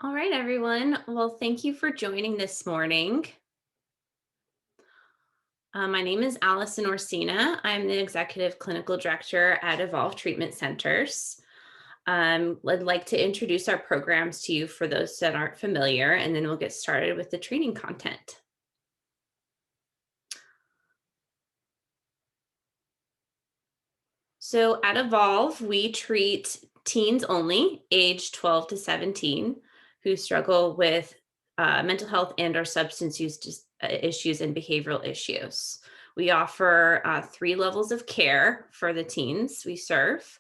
All right, everyone. Well, thank you for joining this morning. My name is Allison Orsina. I'm the Executive Clinical Director at Evolve Treatment Centers. I'd like to introduce our programs to you for those that aren't familiar, and then we'll get started with the training content. So at Evolve, we treat teens only, age 12 to 17, who struggle with mental health and or substance use issues and behavioral issues. We offer 3 levels of care for the teens we serve.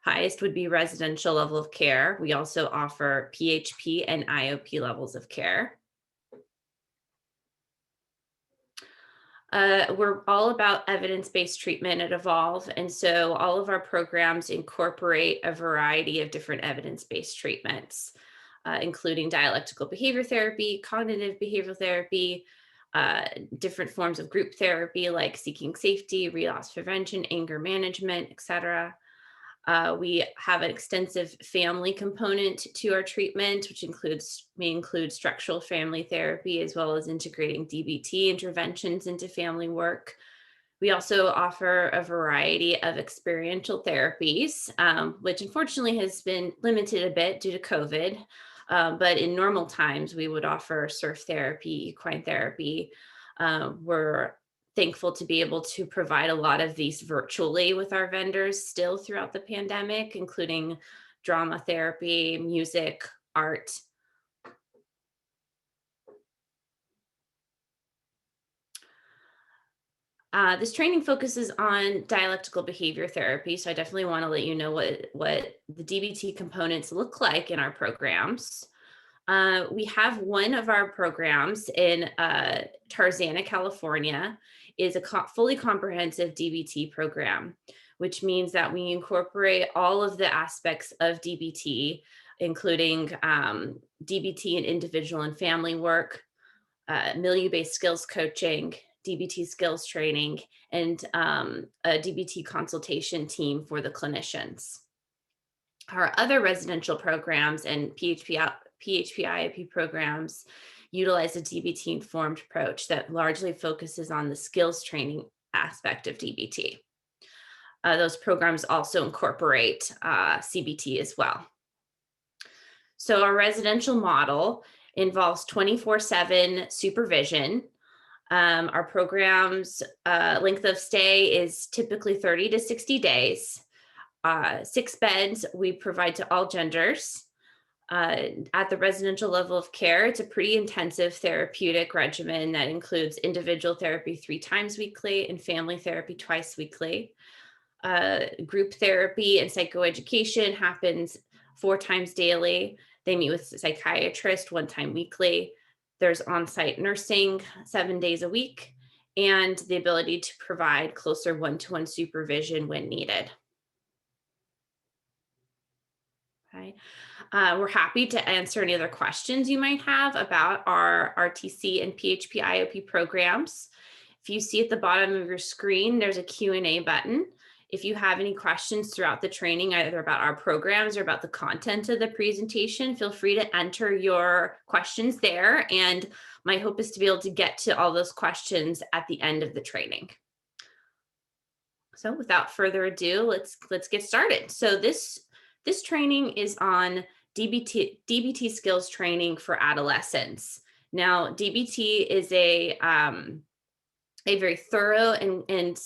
Highest would be residential level of care. We also offer PHP and IOP levels of care. We're all about evidence-based treatment at Evolve, and so all of our programs incorporate a variety of different evidence-based treatments, including dialectical behavior therapy, cognitive behavioral therapy, uh, different forms of group therapy like seeking safety, relapse prevention, anger management, etc. We have an extensive family component to our treatment, which may include structural family therapy as well as integrating DBT interventions into family work. We also offer a variety of experiential therapies, which unfortunately has been limited a bit due to COVID. But in normal times, we would offer surf therapy, equine therapy. We're thankful to be able to provide a lot of these virtually with our vendors still throughout the pandemic, including drama therapy, music, art. This training focuses on dialectical behavior therapy, so I definitely want to let you know what the DBT components look like in our programs. We have one of our programs in Tarzana, California, is a fully comprehensive DBT program, which means that we incorporate all of the aspects of DBT, including DBT and individual and family work, milieu-based skills coaching, DBT skills training, and a DBT consultation team for the clinicians. Our other residential programs and PHP IOP programs utilize a DBT informed approach that largely focuses on the skills training aspect of DBT. Those programs also incorporate CBT as well. So our residential model involves 24/7 supervision. Our program's length of stay is typically 30 to 60 days. 6 beds we provide to all genders. At the residential level of care, it's a pretty intensive therapeutic regimen that includes individual therapy 3 times weekly and family therapy twice weekly. Group therapy and psychoeducation happens 4 times daily. They meet with a psychiatrist 1 time weekly. There's on-site nursing 7 days a week, and the ability to provide closer one-to-one supervision when needed. Okay. We're happy to answer any other questions you might have about our RTC and PHP IOP programs. If you see at the bottom of your screen, there's a Q&A button. If you have any questions throughout the training, either about our programs or about the content of the presentation, feel free to enter your questions there. And my hope is to be able to get to all those questions at the end of the training. So without further ado, let's get started. So this training is on DBT skills training for adolescents. Now, DBT is a very thorough and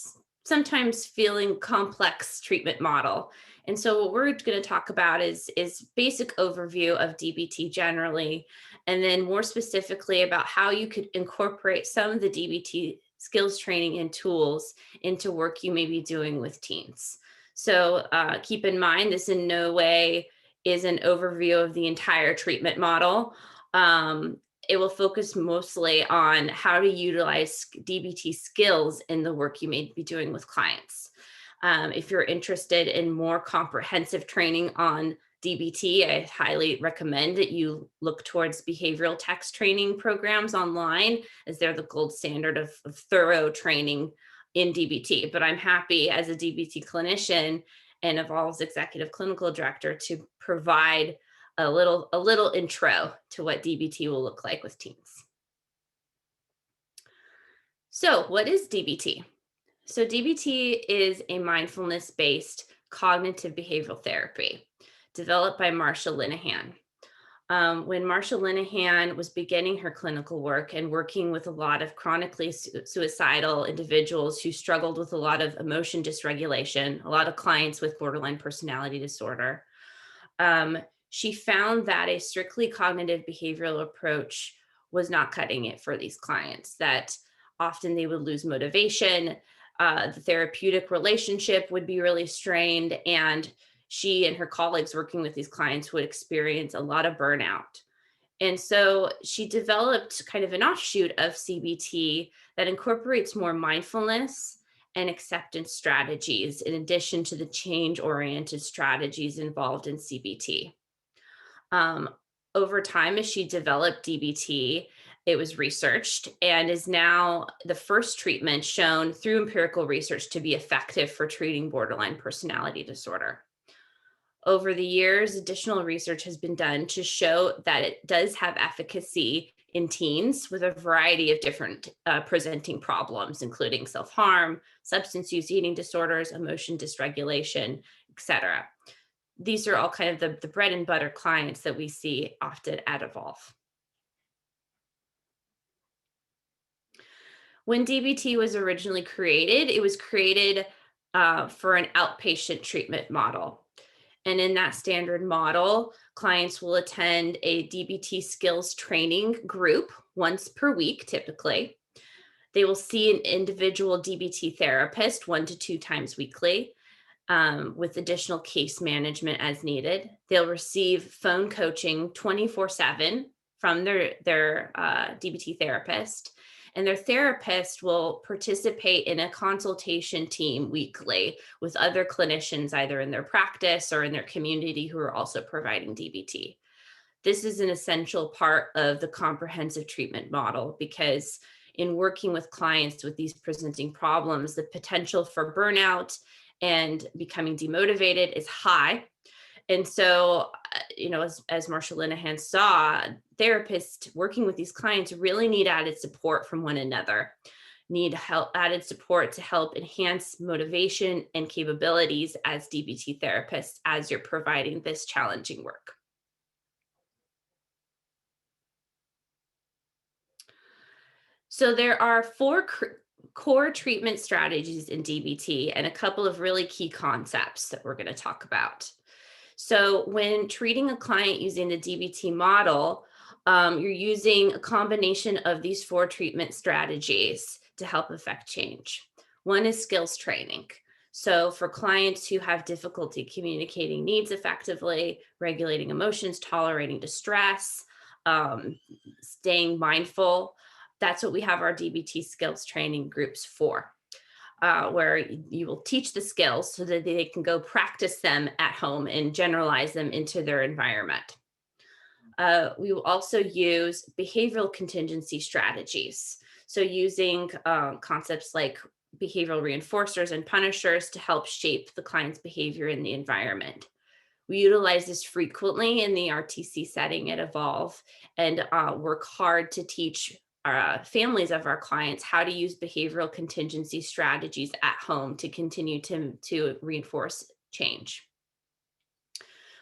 sometimes feeling complex treatment model. And so what we're going to talk about is basic overview of DBT generally, and then more specifically about how you could incorporate some of the DBT skills training and tools into work you may be doing with teens. So keep in mind, this in no way is an overview of the entire treatment model. It will focus mostly on how to utilize DBT skills in the work you may be doing with clients. If you're interested in more comprehensive training on DBT, I highly recommend that you look towards behavioral text training programs online, as they're the gold standard of thorough training in DBT. But I'm happy as a DBT clinician and Evolve's executive clinical director to provide a little intro to what DBT will look like with teens. So, what is DBT? So, DBT is a mindfulness based cognitive behavioral therapy developed by Marsha Linehan. When Marsha Linehan was beginning her clinical work and working with a lot of chronically suicidal individuals who struggled with a lot of emotion dysregulation, a lot of clients with borderline personality disorder, um, she found that a strictly cognitive behavioral approach was not cutting it for these clients, that often they would lose motivation, the therapeutic relationship would be really strained, and she and her colleagues working with these clients would experience a lot of burnout. And so she developed kind of an offshoot of CBT that incorporates more mindfulness and acceptance strategies in addition to the change oriented strategies involved in CBT. Um, Over time, as she developed DBT, it was researched and is now the first treatment shown through empirical research to be effective for treating borderline personality disorder. Over the years, additional research has been done to show that it does have efficacy in teens with a variety of different presenting problems, including self harm, substance use, eating disorders, emotion dysregulation, etc. These are all kind of the bread and butter clients that we see often at Evolve. When DBT was originally created, it was created for an outpatient treatment model. And in that standard model, clients will attend a DBT skills training group once per week, typically. They will see an individual DBT therapist 1 to 2 times weekly, with additional case management as needed. They'll receive phone coaching 24/7 from their DBT therapist, and their therapist will participate in a consultation team weekly with other clinicians, either in their practice or in their community, who are also providing DBT. This is an essential part of the comprehensive treatment model because in working with clients with these presenting problems, the potential for burnout and becoming demotivated is high. And so, as Marsha Linehan saw, therapists working with these clients really need added support from one another, need help, added support to help enhance motivation and capabilities as DBT therapists as you're providing this challenging work. So there are four core treatment strategies in DBT and a couple of really key concepts that we're going to talk about. So when treating a client using the DBT model, you're using a combination of these four treatment strategies to help affect change. One is skills training. So for clients who have difficulty communicating needs effectively, regulating emotions, tolerating distress, staying mindful, that's what we have our DBT skills training groups for, where you will teach the skills so that they can go practice them at home and generalize them into their environment. We will also use behavioral contingency strategies. So using concepts like behavioral reinforcers and punishers to help shape the client's behavior in the environment. We utilize this frequently in the RTC setting at Evolve and work hard to teach families of our clients how to use behavioral contingency strategies at home to continue to reinforce change.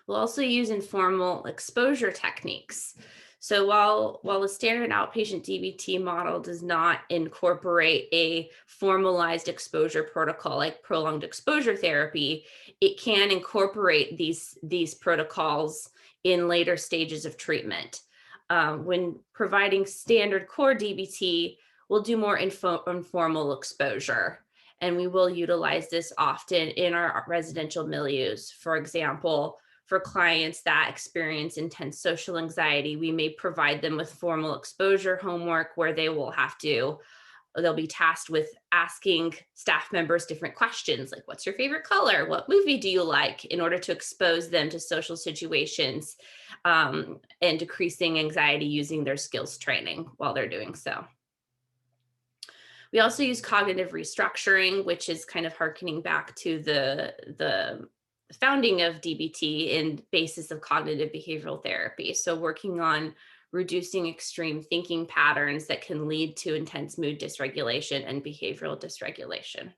We'll also use informal exposure techniques. So while the standard outpatient DBT model does not incorporate a formalized exposure protocol like prolonged exposure therapy, it can incorporate these protocols in later stages of treatment. When providing standard core DBT, we'll do more informal exposure. And we will utilize this often in our residential milieus. For example, for clients that experience intense social anxiety, we may provide them with formal exposure homework where they'll be tasked with asking staff members different questions like, what's your favorite color? What movie do you like? In order to expose them to social situations and decreasing anxiety using their skills training while they're doing so. We also use cognitive restructuring, which is kind of harkening back to the founding of DBT and basis of cognitive behavioral therapy. So working on reducing extreme thinking patterns that can lead to intense mood dysregulation and behavioral dysregulation.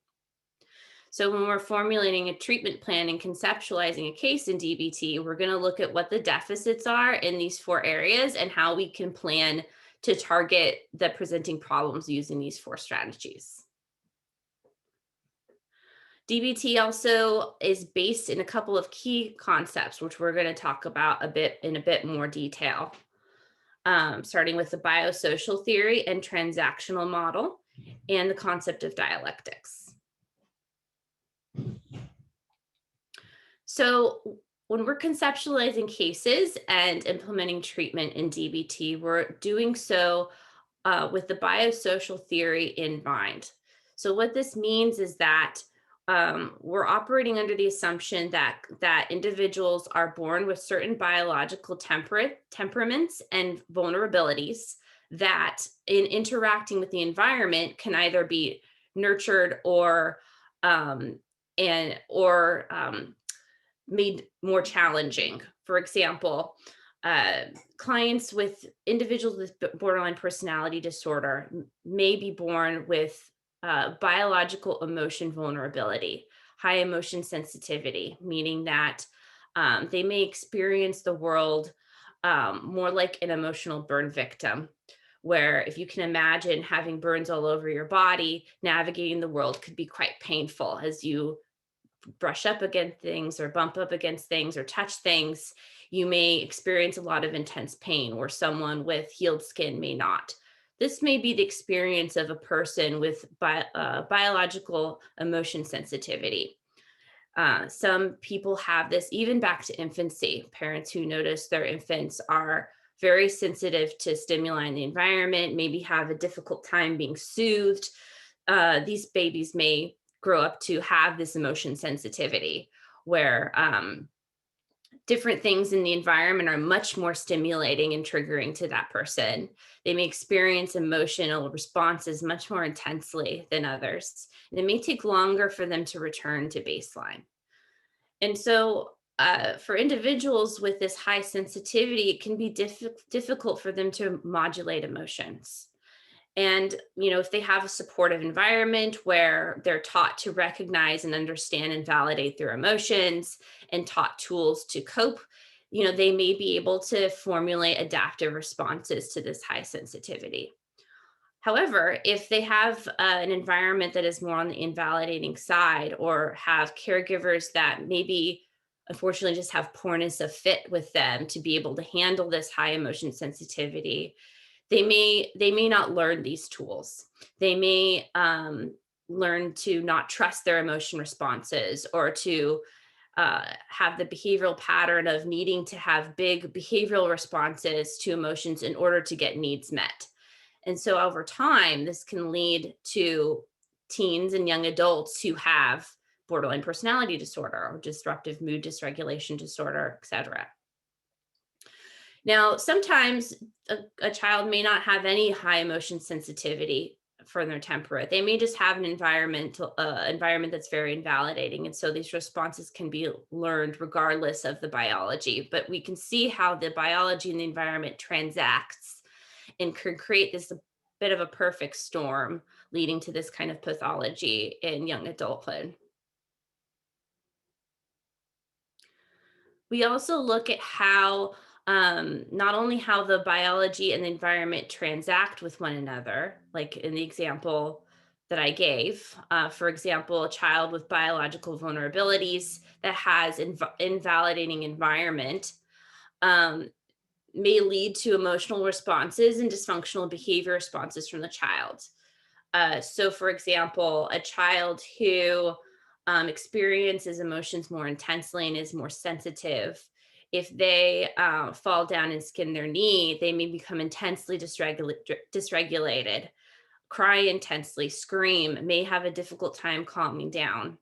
So when we're formulating a treatment plan and conceptualizing a case in DBT, we're going to look at what the deficits are in these 4 areas and how we can plan to target the presenting problems using these 4 strategies. DBT also is based in a couple of key concepts, which we're going to talk about in a bit more detail, starting with the biosocial theory and transactional model and the concept of dialectics. So when we're conceptualizing cases and implementing treatment in DBT, we're doing so with the biosocial theory in mind. So what this means is that we're operating under the assumption that individuals are born with certain biological temperaments and vulnerabilities that, in interacting with the environment, can either be nurtured or made more challenging. For example, uh, individuals with borderline personality disorder may be born with biological emotion vulnerability, high emotion sensitivity, meaning that they may experience the world more like an emotional burn victim, where if you can imagine having burns all over your body, navigating the world could be quite painful as you brush up against things or bump up against things or touch things. You may experience a lot of intense pain where someone with healed skin may not. This may be the experience of a person with biological emotion sensitivity. Some people have this even back to infancy. Parents who notice their infants are very sensitive to stimuli in the environment, maybe have a difficult time being soothed. These babies may grow up to have this emotion sensitivity where different things in the environment are much more stimulating and triggering to that person. They may experience emotional responses much more intensely than others. And it may take longer for them to return to baseline. And so, for individuals with this high sensitivity, it can be difficult for them to modulate emotions. And, if they have a supportive environment where they're taught to recognize and understand and validate their emotions and taught tools to cope, they may be able to formulate adaptive responses to this high sensitivity. However, if they have an environment that is more on the invalidating side or have caregivers that maybe unfortunately just have poorness of fit with them to be able to handle this high emotion sensitivity, they may not learn these tools. They may learn to not trust their emotion responses or to have the behavioral pattern of needing to have big behavioral responses to emotions in order to get needs met. And so over time, this can lead to teens and young adults who have borderline personality disorder or disruptive mood dysregulation disorder, et cetera. Now, sometimes a child may not have any high emotion sensitivity for their temperament. They may just have an environment that's very invalidating. And so these responses can be learned regardless of the biology. But we can see how the biology and the environment transacts and can create this bit of a perfect storm leading to this kind of pathology in young adulthood. We also look at how not only how the biology and the environment transact with one another, like in the example that I gave. For example, a child with biological vulnerabilities that has invalidating environment um, may lead to emotional responses and dysfunctional behavior responses from the child. So, for example, a child who experiences emotions more intensely and is more sensitive, if they fall down and skin their knee, they may become intensely dysregulated, cry intensely, scream, may have a difficult time calming down.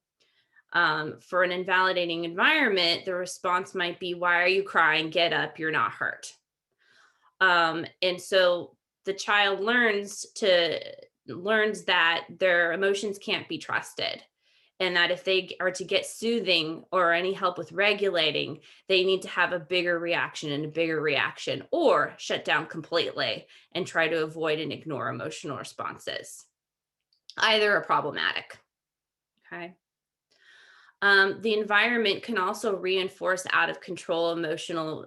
For an invalidating environment, the response might be, "Why are you crying? Get up, you're not hurt." And so the child learns that their emotions can't be trusted. and that if they are to get soothing or any help with regulating, they need to have a bigger reaction and a bigger reaction, or shut down completely and try to avoid and ignore emotional responses. Either are problematic. Okay. The environment can also reinforce out of control emotional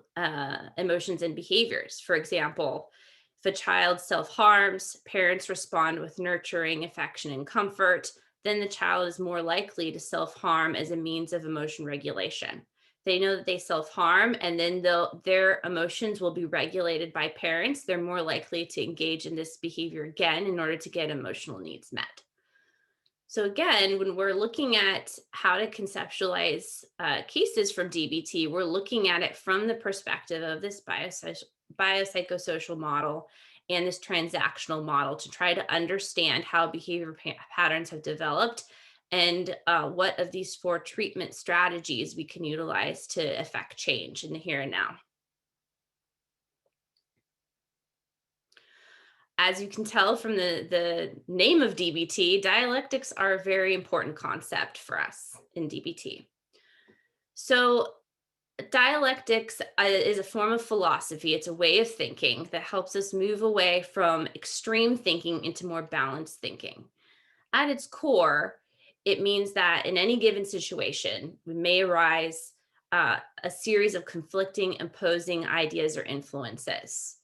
emotions and behaviors. For example, if a child self harms, parents respond with nurturing, affection, and comfort, then the child is more likely to self harm as a means of emotion regulation. They know that they self harm, and then their emotions will be regulated by parents. They're more likely to engage in this behavior again in order to get emotional needs met. So again, when we're looking at how to conceptualize cases from DBT, we're looking at it from the perspective of this biopsychosocial model and this transactional model to try to understand how behavior patterns have developed, and what of these 4 treatment strategies we can utilize to affect change in the here and now. As you can tell from the name of DBT, dialectics are a very important concept for us in DBT. So, dialectics is a form of philosophy. It's a way of thinking that helps us move away from extreme thinking into more balanced thinking. At its core, it means that in any given situation, we may arise a series of conflicting, opposing ideas or influences.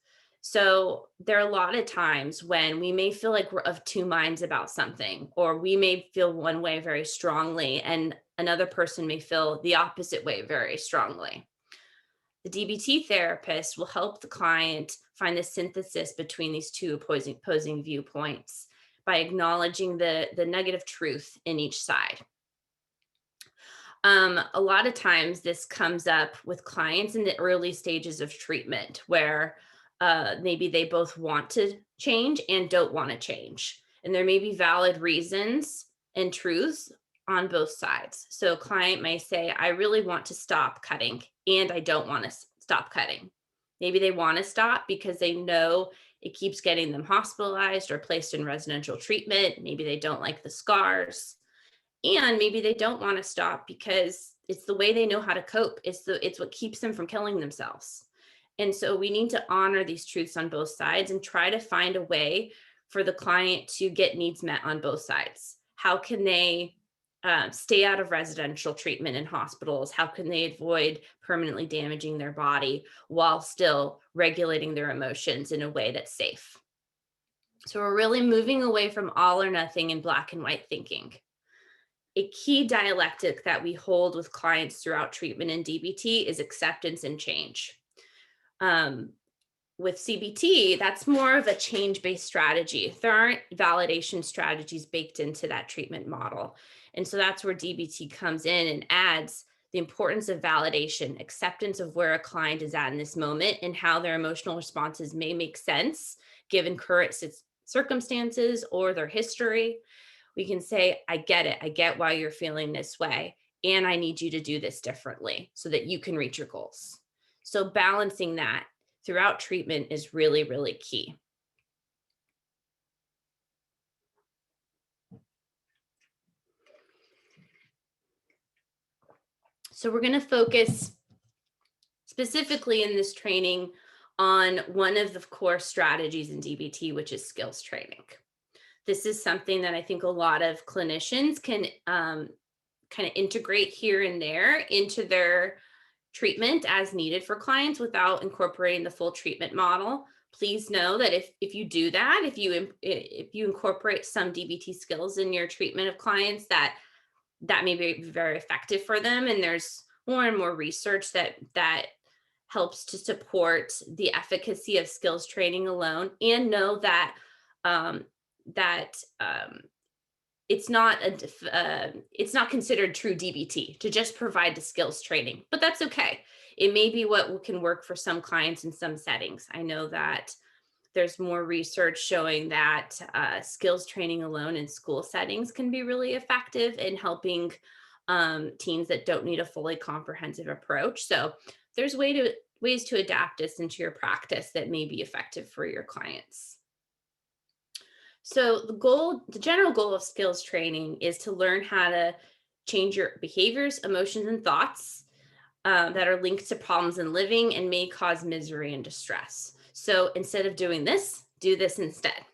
So there are a lot of times when we may feel like we're of two minds about something, or we may feel one way very strongly, and another person may feel the opposite way very strongly. The DBT therapist will help the client find the synthesis between these two opposing viewpoints by acknowledging the negative truth in each side. A lot of times this comes up with clients in the early stages of treatment where maybe they both want to change and don't want to change. And there may be valid reasons and truths on both sides. So a client may say, I really want to stop cutting and I don't want to stop cutting. Maybe they want to stop because they know it keeps getting them hospitalized or placed in residential treatment. Maybe they don't like the scars. And maybe they don't want to stop because it's the way they know how to cope. It's what keeps them from killing themselves. And so we need to honor these truths on both sides and try to find a way for the client to get needs met on both sides. How can they stay out of residential treatment in hospitals? How can they avoid permanently damaging their body while still regulating their emotions in a way that's safe? So we're really moving away from all or nothing and black and white thinking. A key dialectic that we hold with clients throughout treatment in DBT is acceptance and change. Um, with CBT, that's more of a change-based strategy. There aren't validation strategies baked into that treatment model. And so that's where DBT comes in and adds the importance of validation, acceptance of where a client is at in this moment and how their emotional responses may make sense given current circumstances or their history. We can say, I get it. I get why you're feeling this way. And I need you to do this differently so that you can reach your goals. So balancing that throughout treatment is really, really key. So we're going to focus specifically in this training on one of the core strategies in DBT, which is skills training. This is something that I think a lot of clinicians can kind of integrate here and there into their treatment as needed for clients without incorporating the full treatment model. Please know that if you do that, if you incorporate some DBT skills in your treatment of clients, that may be very effective for them. And there's more and more research that helps to support the efficacy of skills training alone, and know that um, that it's not considered true DBT to just provide the skills training, but that's okay. It may be what can work for some clients in some settings. I know that there's more research showing that skills training alone in school settings can be really effective in helping teens that don't need a fully comprehensive approach. So there's ways to adapt this into your practice that may be effective for your clients. So the general goal of skills training is to learn how to change your behaviors, emotions, and thoughts that are linked to problems in living and may cause misery and distress. So instead of doing this, do this instead.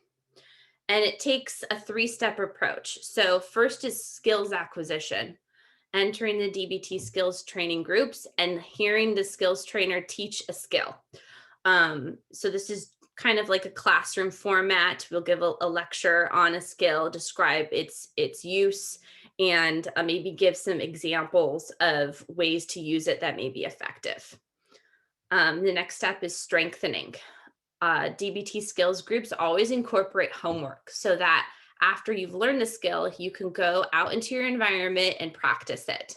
And it takes a 3-step approach. So first is skills acquisition, entering the DBT skills training groups and hearing the skills trainer teach a skill. So this is kind of like a classroom format. We'll give a lecture on a skill, describe its use, and maybe give some examples of ways to use it that may be effective. The next step is strengthening. DBT skills groups always incorporate homework so that after you've learned the skill, you can go out into your environment and practice it.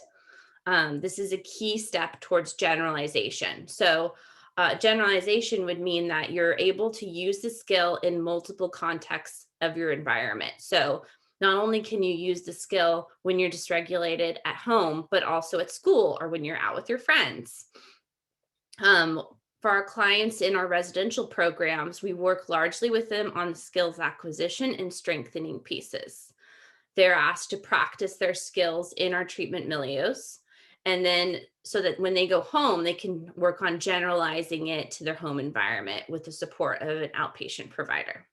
This is a key step towards generalization. So generalization would mean that you're able to use the skill in multiple contexts of your environment. So not only can you use the skill when you're dysregulated at home, but also at school or when you're out with your friends. For our clients in our residential programs, we work largely with them on skills acquisition and strengthening pieces. They're asked to practice their skills in our treatment milieus. And then so that when they go home, they can work on generalizing it to their home environment with the support of an outpatient provider.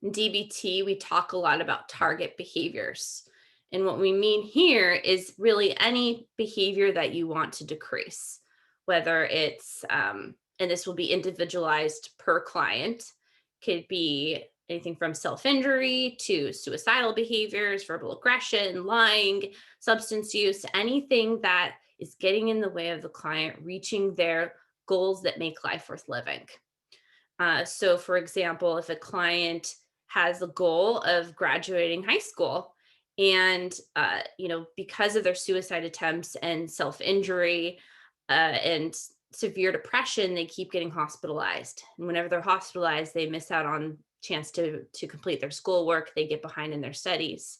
In DBT, we talk a lot about target behaviors. And what we mean here is really any behavior that you want to decrease, whether it's, and this will be individualized per client, could be anything from self-injury to suicidal behaviors, verbal aggression, lying, substance use, anything that is getting in the way of the client reaching their goals that make life worth living. So for example, if a client has the goal of graduating high school and, because of their suicide attempts and self-injury and severe depression, they keep getting hospitalized. And whenever they're hospitalized, they miss out on chance to complete their schoolwork. They get behind in their studies.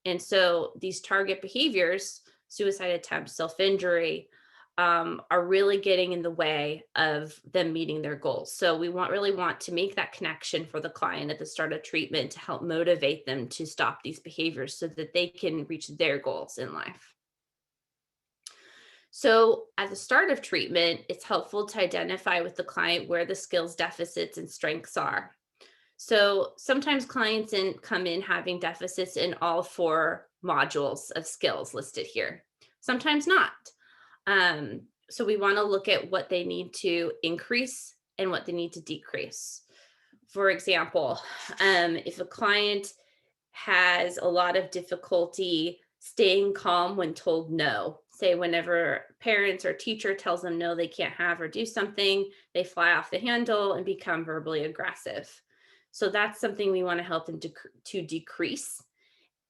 And so these target behaviors, suicide attempts, self-injury, are really getting in the way of them meeting their goals. So we really want to make that connection for the client at the start of treatment to help motivate them to stop these behaviors so that they can reach their goals in life. So at the start of treatment, it's helpful to identify with the client where the skills deficits and strengths are. So sometimes clients come in having deficits in all 4 modules of skills listed here, sometimes not. So we want to look at what they need to increase and what they need to decrease. For example, if a client has a lot of difficulty staying calm when told no, say whenever parents or teacher tells them no, they can't have or do something, they fly off the handle and become verbally aggressive. So that's something we want to help them to decrease.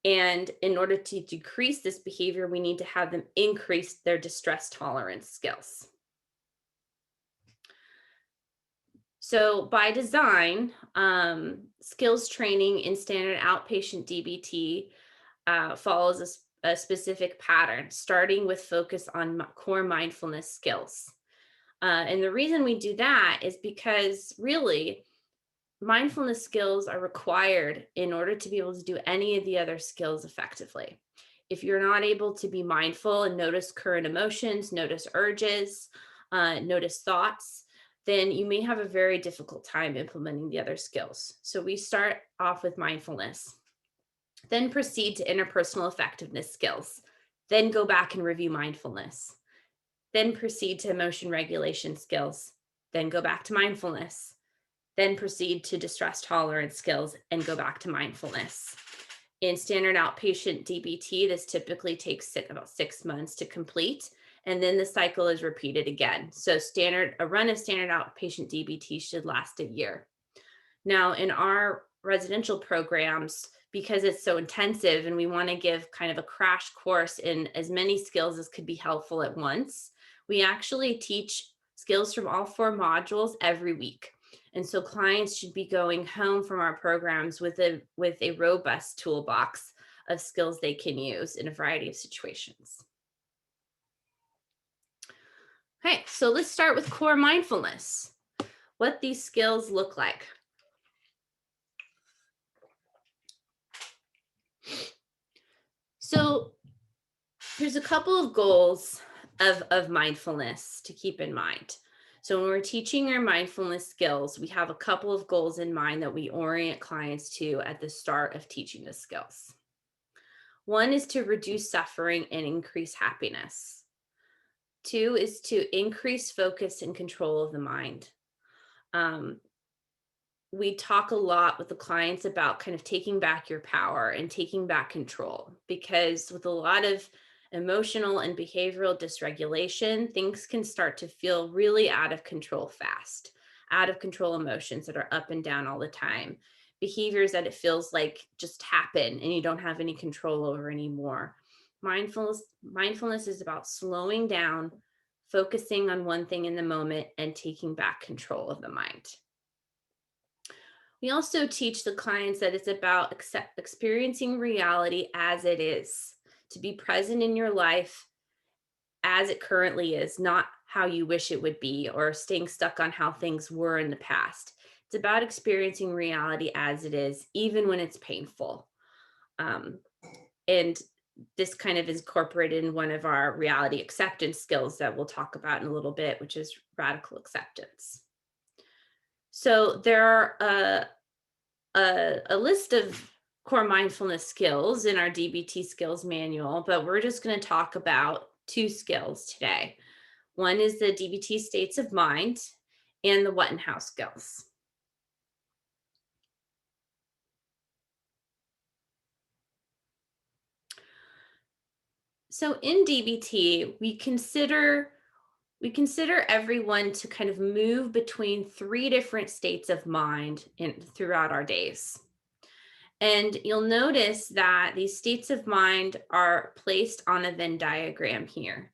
And in order to decrease this behavior, we need to have them increase their distress tolerance skills. So by design, skills training in standard outpatient DBT follows a specific pattern, starting with focus on core mindfulness skills. And the reason we do that is because really, mindfulness skills are required in order to be able to do any of the other skills effectively. If you're not able to be mindful and notice current emotions, notice urges, notice thoughts, then you may have a very difficult time implementing the other skills. So we start off with mindfulness, then proceed to interpersonal effectiveness skills, then go back and review mindfulness, then proceed to emotion regulation skills, then go back to mindfulness, then proceed to distress tolerance skills and go back to mindfulness. In standard outpatient DBT, this typically takes about 6 months to complete, and then the cycle is repeated again. So a run of standard outpatient DBT should last a year. Now, in our residential programs, because it's so intensive and we want to give kind of a crash course in as many skills as could be helpful at once, we actually teach skills from all 4 modules every week. And so clients should be going home from our programs with a robust toolbox of skills they can use in a variety of situations. Okay, so let's start with core mindfulness, what these skills look like. So There's a couple of goals of mindfulness to keep in mind. So when we're teaching our mindfulness skills, we have a couple of goals in mind that we orient clients to at the start of teaching the skills. One is to reduce suffering and increase happiness. Two is to increase focus and control of the mind. Um, we talk a lot with the clients about kind of taking back your power and taking back control, because with a lot of emotional and behavioral dysregulation, things can start to feel really out of control fast, out of control emotions that are up and down all the time, behaviors that it feels like just happen and you don't have any control over anymore. Mindfulness is about slowing down, focusing on one thing in the moment, and taking back control of the mind. We also teach the clients that it's about experiencing reality as it is, to be present in your life as it currently is, not how you wish it would be or staying stuck on how things were in the past. It's about experiencing reality as it is, even when it's painful. Um, and this kind of is incorporated in one of our reality acceptance skills that we'll talk about in a little bit, which is radical acceptance. So there are a list of core mindfulness skills in our DBT Skills Manual, but we're just going to talk about two skills today. One is the DBT states of mind and the what and how skills. So in DBT, we consider everyone to kind of move between three different states of mind throughout our days. And you'll notice that these states of mind are placed on a Venn diagram here.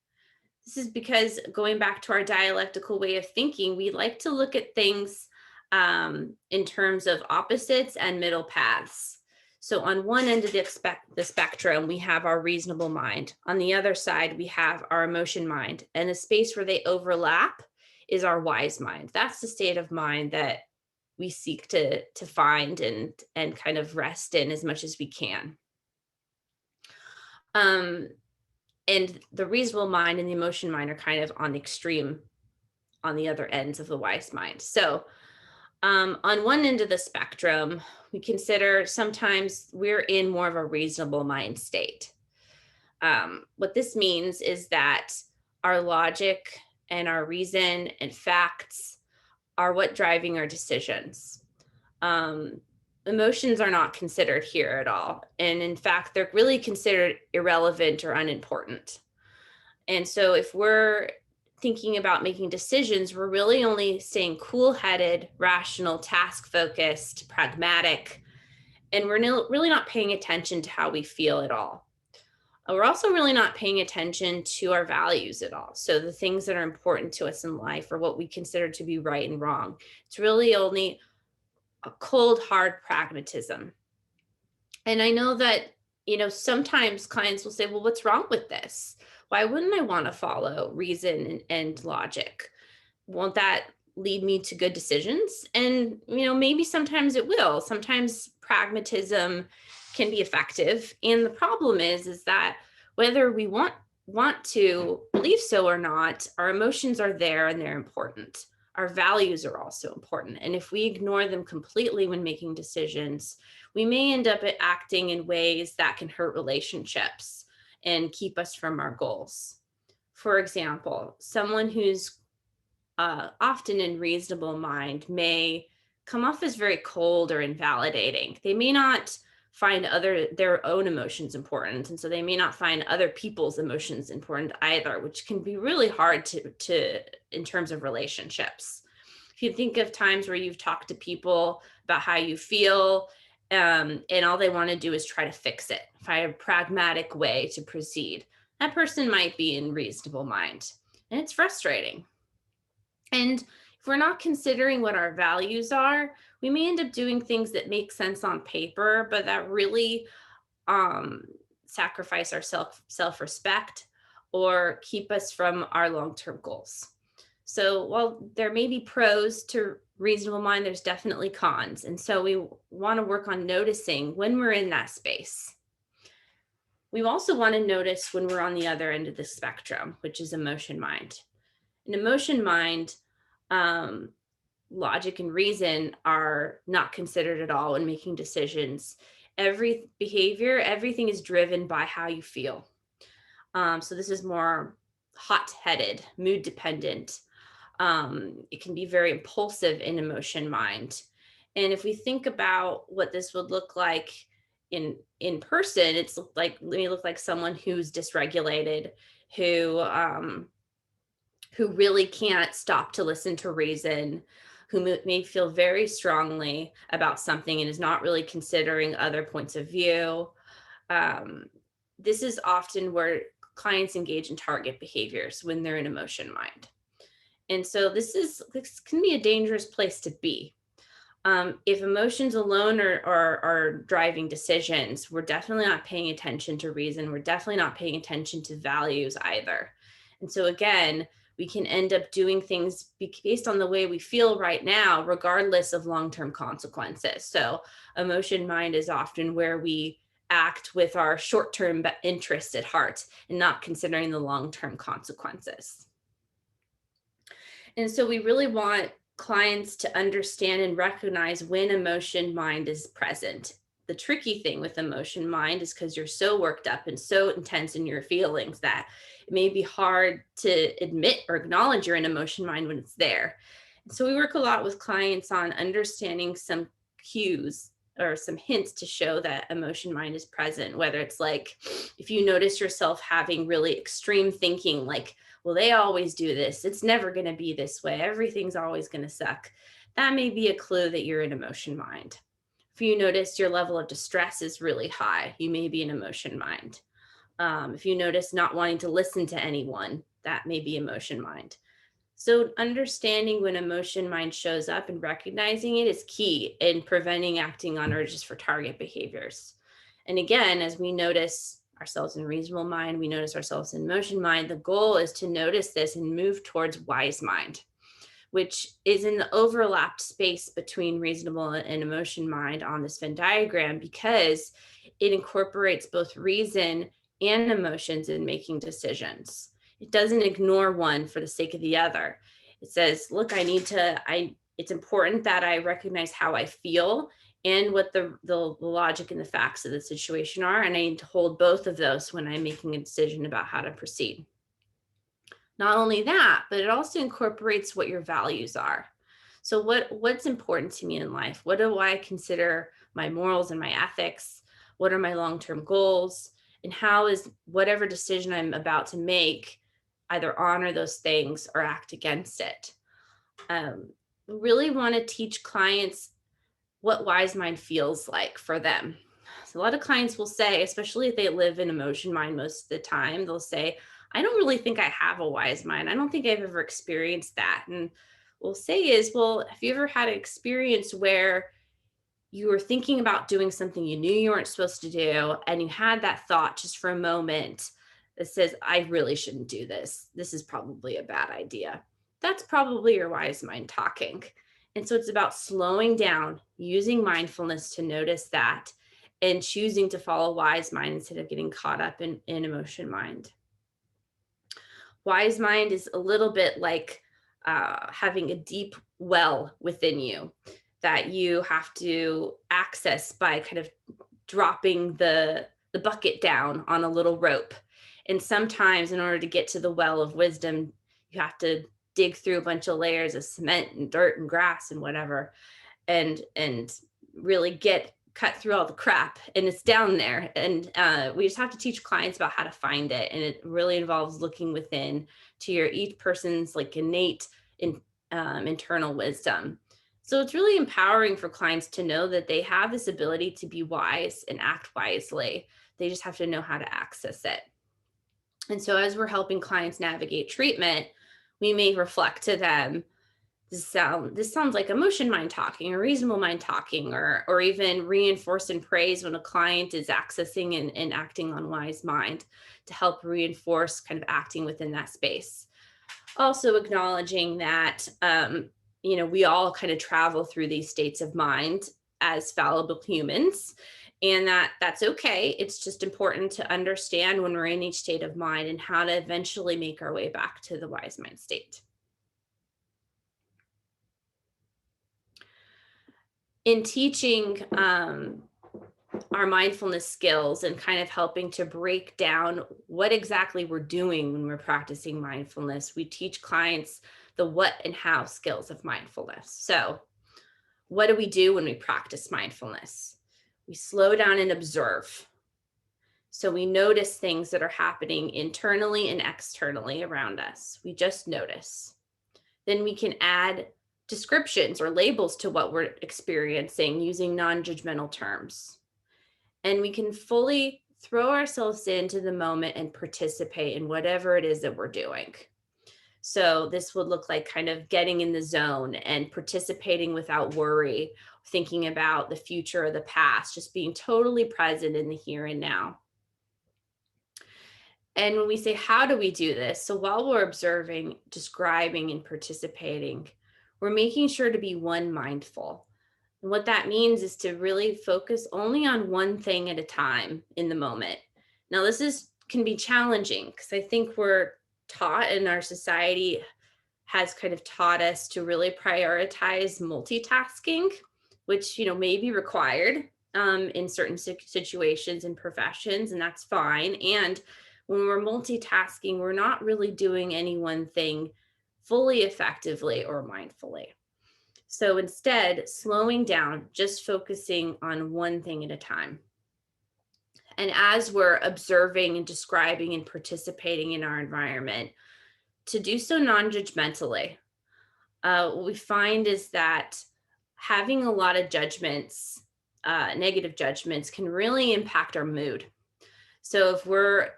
This is because, going back to our dialectical way of thinking, we like to look at things in terms of opposites and middle paths. So on one end of the spectrum, we have our reasonable mind. On the other side, we have our emotion mind. And the space where they overlap is our wise mind. That's the state of mind that we seek to find and kind of rest in as much as we can. And the reasonable mind and the emotion mind are kind of on the extreme, on the other ends of the wise mind. So on one end of the spectrum, we consider sometimes we're in more of a reasonable mind state. What this means is that our logic and our reason and facts are what driving our decisions. Emotions are not considered here at all. And in fact, they're really considered irrelevant or unimportant. And so if we're thinking about making decisions, we're really only staying cool-headed, rational, task-focused, pragmatic, and we're really not paying attention to how we feel at all. We're also really not paying attention to our values at all. So the things that are important to us in life, or what we consider to be right and wrong. It's really only a cold, hard pragmatism. And I know that, sometimes clients will say, well, what's wrong with this? Why wouldn't I want to follow reason and logic? Won't that lead me to good decisions? And, maybe sometimes it will. Sometimes pragmatism can be effective. And the problem is that whether we want to believe so or not, our emotions are there and they're important. Our values are also important. And if we ignore them completely when making decisions, we may end up acting in ways that can hurt relationships and keep us from our goals. For example, someone who's often in reasonable mind may come off as very cold or invalidating. They may not find their own emotions important, and so they may not find other people's emotions important either, which can be really hard to in terms of relationships. If you think of times where you've talked to people about how you feel, and all they want to do is try to fix it, find a pragmatic way to proceed, that person might be in reasonable mind, and it's frustrating. And if we're not considering what our values are, we may end up doing things that make sense on paper, but that really sacrifice our self-respect or keep us from our long-term goals. So while there may be pros to reasonable mind, there's definitely cons. And so we want to work on noticing when we're in that space. We also want to notice when we're on the other end of the spectrum, which is emotion mind. In emotion mind, um, logic and reason are not considered at all when making decisions. Every behavior, everything is driven by how you feel. So this is more hot-headed, mood dependent. It can be very impulsive in emotion mind. And if we think about what this would look like in person, it's like let me look like someone who's dysregulated, who who really can't stop to listen to reason, who may feel very strongly about something and is not really considering other points of view. Um, this is often where clients engage in target behaviors when they're in emotion mind. And so this can be a dangerous place to be. If emotions alone are driving decisions, we're definitely not paying attention to reason. We're definitely not paying attention to values either. And so again, we can end up doing things based on the way we feel right now, regardless of long-term consequences. So emotion mind is often where we act with our short-term interests at heart and not considering the long-term consequences. And so we really want clients to understand and recognize when emotion mind is present. The tricky thing with emotion mind is because you're so worked up and so intense in your feelings that it may be hard to admit or acknowledge you're in emotion mind when it's there. So we work a lot with clients on understanding some cues or some hints to show that emotion mind is present, whether it's like if you notice yourself having really extreme thinking, like, well, they always do this, it's never going to be this way, everything's always going to suck, that may be a clue that you're in emotion mind. If you notice your level of distress is really high, you may be in emotion mind. If you notice not wanting to listen to anyone, that may be emotion mind. So understanding when emotion mind shows up and recognizing it is key in preventing acting on urges for target behaviors. And again, as we notice ourselves in reasonable mind, we notice ourselves in emotion mind, the goal is to notice this and move towards wise mind, which is in the overlapped space between reasonable and emotion mind on this Venn diagram, because it incorporates both reason and emotions in making decisions. It doesn't ignore one for the sake of the other. It says, look, it's important that I recognize how I feel and what the logic and the facts of the situation are. And I need to hold both of those when I'm making a decision about how to proceed. Not only that, but it also incorporates what your values are. So what's important to me in life? What do I consider my morals and my ethics? What are my long-term goals? And how is whatever decision I'm about to make either honor those things or act against it? We really want to teach clients what wise mind feels like for them. So a lot of clients will say, especially if they live in emotion mind most of the time, they'll say, I don't really think I have a wise mind. I don't think I've ever experienced that. And we'll say is, well, have you ever had an experience where you were thinking about doing something you knew you weren't supposed to do, and you had that thought just for a moment that says, I really shouldn't do this. This is probably a bad idea. That's probably your wise mind talking. And so it's about slowing down, using mindfulness to notice that, and choosing to follow wise mind instead of getting caught up in emotion mind. Wise mind is a little bit like having a deep well within you that you have to access by kind of dropping the bucket down on a little rope. And sometimes in order to get to the well of wisdom, you have to dig through a bunch of layers of cement and dirt and grass and whatever, and really get cut through all the crap, and it's down there. And we just have to teach clients about how to find it. And it really involves looking within to your each person's like innate internal wisdom. So it's really empowering for clients to know that they have this ability to be wise and act wisely. They just have to know how to access it. And so as we're helping clients navigate treatment, we may reflect to them, this sounds like emotion mind talking or reasonable mind talking, or even reinforce and praise when a client is accessing and acting on wise mind to help reinforce kind of acting within that space. Also acknowledging that we all kind of travel through these states of mind as fallible humans, And that's okay. It's just important to understand when we're in each state of mind and how to eventually make our way back to the wise mind state. In teaching our mindfulness skills and kind of helping to break down what exactly we're doing when we're practicing mindfulness, we teach clients the what and how skills of mindfulness. So, what do we do when we practice mindfulness? We slow down and observe. So we notice things that are happening internally and externally around us. We just notice. Then we can add descriptions or labels to what we're experiencing using non-judgmental terms. And we can fully throw ourselves into the moment and participate in whatever it is that we're doing. So this would look like kind of getting in the zone and participating without worry, thinking about the future or the past, just being totally present in the here and now. And when we say, how do we do this? So while we're observing, describing, and participating, we're making sure to be one mindful. And what that means is to really focus only on one thing at a time in the moment. Now, can be challenging because I think we're taught in our society has kind of taught us to really prioritize multitasking, which may be required in certain situations and professions, and that's fine. And when we're multitasking, we're not really doing any one thing fully effectively or mindfully. So instead, slowing down, just focusing on one thing at a time. And as we're observing and describing and participating in our environment, to do so non-judgmentally. What we find is that having a lot of judgments, negative judgments, can really impact our mood. So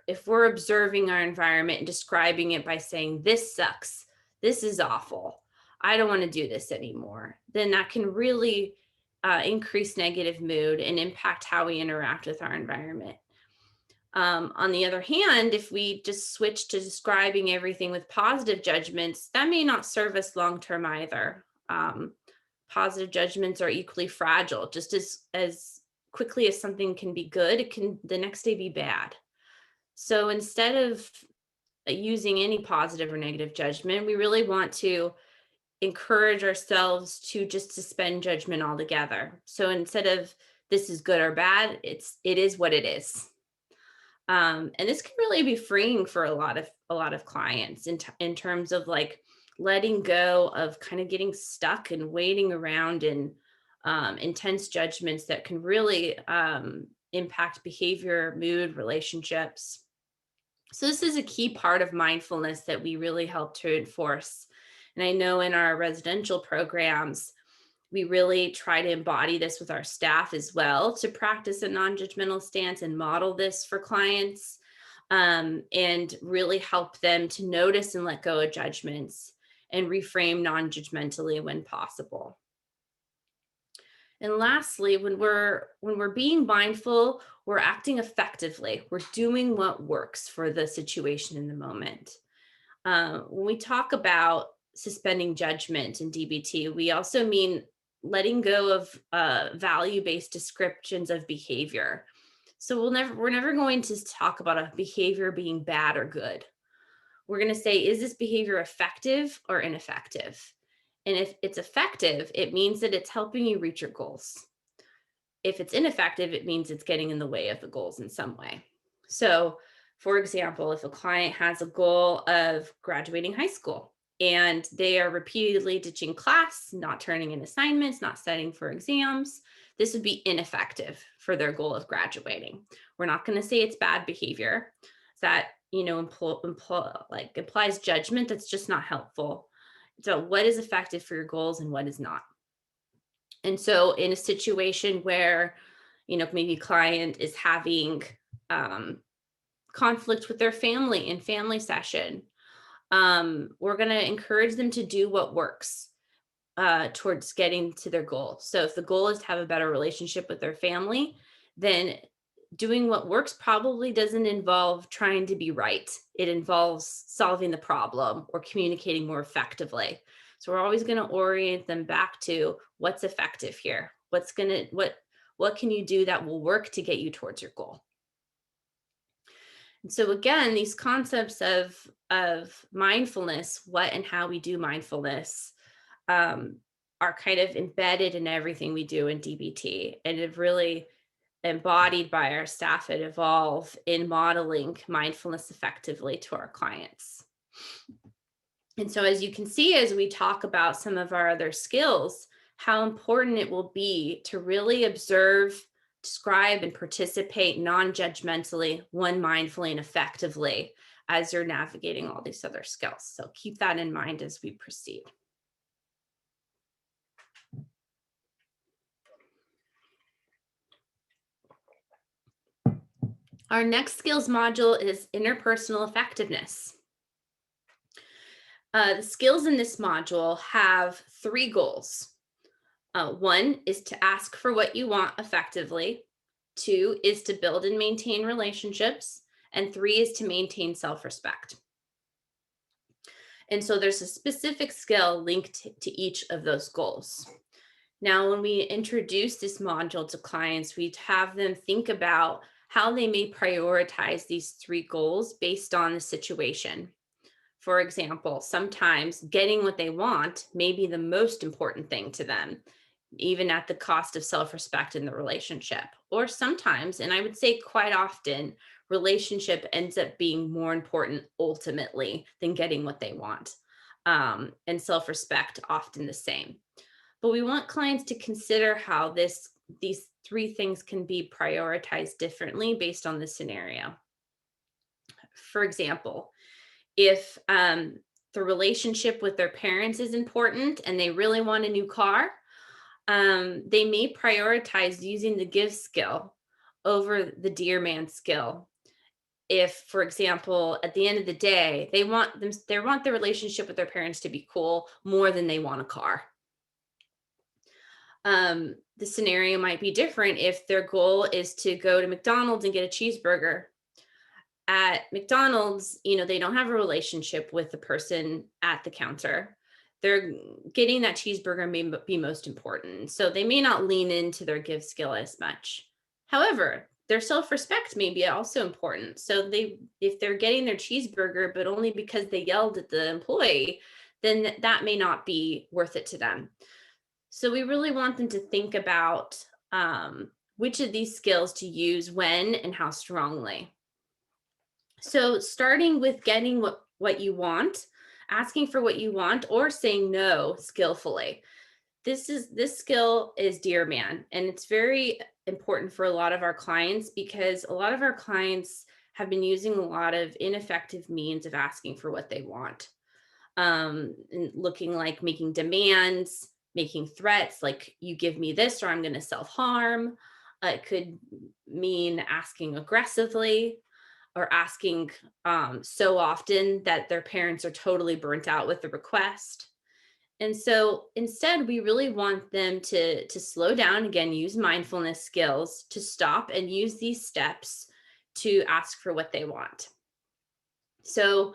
if we're observing our environment and describing it by saying, this sucks, this is awful, I don't want to do this anymore, then that can really increase negative mood and impact how we interact with our environment. On the other hand, if we just switch to describing everything with positive judgments, that may not serve us long-term either. Positive judgments are equally fragile. Just as quickly as something can be good, it can the next day be bad. So instead of using any positive or negative judgment, we really want to encourage ourselves to just suspend judgment altogether. So instead of this is good or bad, it is what it is. And this can really be freeing for a lot of clients in terms of like letting go of kind of getting stuck and waiting around in intense judgments that can really impact behavior, mood, relationships. So this is a key part of mindfulness that we really help to enforce. And I know in our residential programs, we really try to embody this with our staff as well, to practice a non-judgmental stance and model this for clients, and really help them to notice and let go of judgments and reframe non-judgmentally when possible. And lastly, when we're being mindful, we're acting effectively. We're doing what works for the situation in the moment. When we talk about suspending judgment in DBT, we also mean letting go of value-based descriptions of behavior. So we're never going to talk about a behavior being bad or good. We're going to say, is this behavior effective or ineffective? And if it's effective, it means that it's helping you reach your goals. If it's ineffective, it means it's getting in the way of the goals in some way. So, for example, if a client has a goal of graduating high school and they are repeatedly ditching class, not turning in assignments, not studying for exams, this would be ineffective for their goal of graduating. We're not going to say it's bad behavior. That implies judgment that's just not helpful. So what is effective for your goals and what is not? And so in a situation where, maybe client is having conflict with their family in family session, we're going to encourage them to do what works towards getting to their goal. So if the goal is to have a better relationship with their family, then doing what works probably doesn't involve trying to be right. It involves solving the problem or communicating more effectively. So we're always going to orient them back to what's effective here. What What can you do that will work to get you towards your goal? And so again, these concepts of mindfulness, what and how we do mindfulness, um, are kind of embedded in everything we do in DBT, and have really embodied by our staff at Evolve in modeling mindfulness effectively to our clients. And so, as you can see, as we talk about some of our other skills, how important it will be to really observe, describe, and participate non judgmentally, one mindfully and effectively as you're navigating all these other skills. So, keep that in mind as we proceed. Our next skills module is interpersonal effectiveness. The skills in this module have 3 goals. 1 is to ask for what you want effectively. 2 is to build and maintain relationships. And 3 is to maintain self-respect. And so there's a specific skill linked to each of those goals. Now, when we introduce this module to clients, we have them think about how they may prioritize these 3 goals based on the situation. For example, sometimes getting what they want may be the most important thing to them, even at the cost of self-respect in the relationship. Or sometimes, and I would say quite often, relationship ends up being more important ultimately than getting what they want. And self-respect often the same. But we want clients to consider how these 3 things can be prioritized differently based on the scenario. For example, if the relationship with their parents is important and they really want a new car, they may prioritize using the give skill over the dear man skill. If, for example, at the end of the day, they want the relationship with their parents to be cool more than they want a car. The scenario might be different if their goal is to go to McDonald's and get a cheeseburger. At McDonald's, they don't have a relationship with the person at the counter. They're getting that cheeseburger may be most important. So they may not lean into their give skill as much. However, their self-respect may be also important. So if they're getting their cheeseburger, but only because they yelled at the employee, then that may not be worth it to them. So we really want them to think about which of these skills to use when and how strongly. So starting with getting what you want, asking for what you want, or saying no skillfully. This skill is dear man, and it's very important for a lot of our clients because a lot of our clients have been using a lot of ineffective means of asking for what they want. Looking like making demands, making threats, like you give me this or I'm going to self-harm. It could mean asking aggressively, or asking so often that their parents are totally burnt out with the request. And so instead, we really want them to slow down, again, use mindfulness skills to stop and use these steps to ask for what they want. So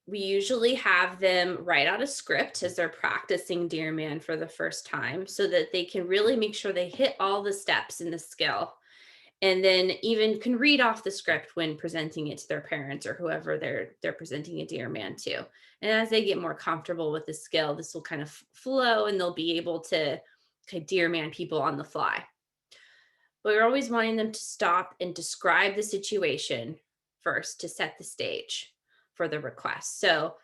we usually have them write out a script as they're practicing Dear Man for the first time so that they can really make sure they hit all the steps in the skill, and then even can read off the script when presenting it to their parents or whoever they're presenting a Dear Man to. And as they get more comfortable with the skill, this will kind of flow and they'll be able to kind of Dear Man people on the fly. But we're always wanting them to stop and describe the situation first to set the stage for the request. So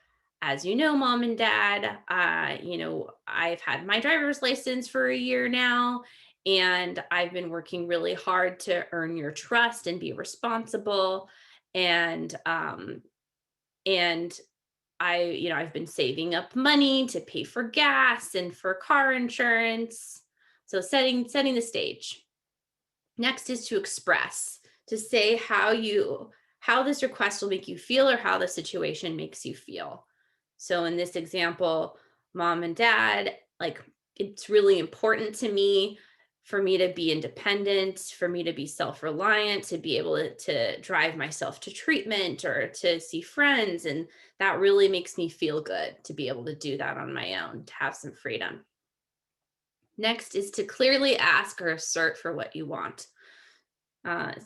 as you know, mom and dad, I've had my driver's license for a year now, and I've been working really hard to earn your trust and be responsible. And I've been saving up money to pay for gas and for car insurance. So setting the stage. Next is to express, to say how this request will make you feel or how the situation makes you feel. So in this example, mom and dad, like, it's really important to me for me to be independent, for me to be self-reliant, to be able to drive myself to treatment or to see friends. And that really makes me feel good to be able to do that on my own, to have some freedom. Next is to clearly ask or assert for what you want.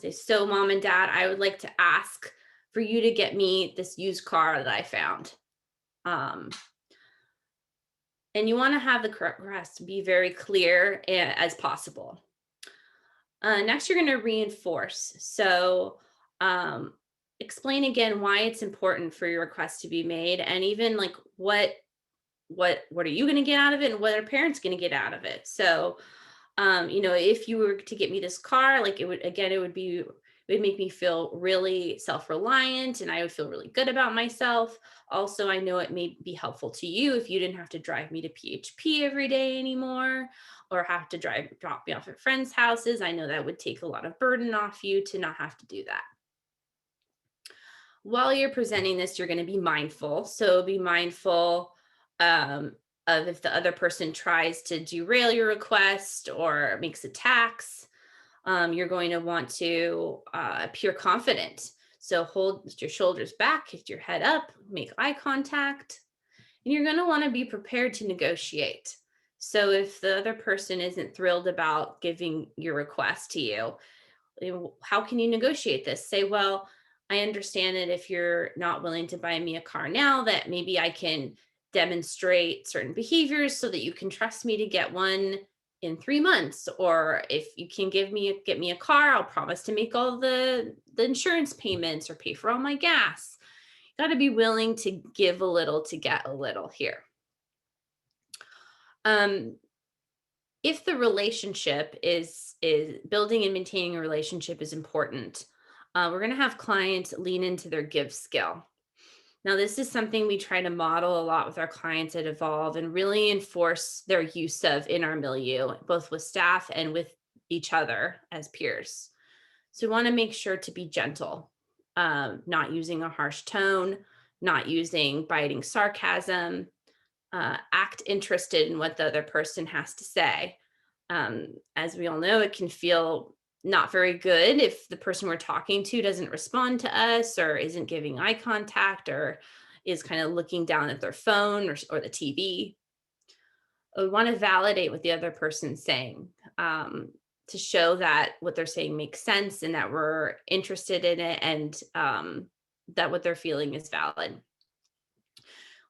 Say, so mom and dad, I would like to ask for you to get me this used car that I found. Um, and you want to have the request be very clear as possible. Next, you're going to reinforce. So, um, explain again why it's important for your request to be made, and even like what are you going to get out of it, and what are parents going to get out of it. So, if you were to get me this car, like it would make me feel really self-reliant, and I would feel really good about myself. Also, I know it may be helpful to you if you didn't have to drive me to PHP every day anymore, or have to drop me off at friends' houses. I know that would take a lot of burden off you to not have to do that. While you're presenting this, you're going to be mindful. So be mindful um, of if the other person tries to derail your request or makes attacks. You're going to want to appear confident. So hold your shoulders back, lift your head up, make eye contact, and you're going to want to be prepared to negotiate. So if the other person isn't thrilled about giving your request to you, how can you negotiate this? Say, well, I understand that if you're not willing to buy me a car now, that maybe I can demonstrate certain behaviors so that you can trust me to get one in 3 months. Or if you can get me a car, I'll promise to make all the insurance payments or pay for all my gas. You got to be willing to give a little to get a little here. Um, if the relationship is building and maintaining a relationship is important, we're going to have clients lean into their give skill. Now, this is something we try to model a lot with our clients at Evolve and really enforce their use of in our milieu, both with staff and with each other as peers. So we want to make sure to be gentle, not using a harsh tone, not using biting sarcasm, act interested in what the other person has to say. As we all know, it can feel not very good if the person we're talking to doesn't respond to us or isn't giving eye contact or is kind of looking down at their phone or the TV. We want to validate what the other person's saying to show that what they're saying makes sense and that we're interested in it, and that what they're feeling is valid.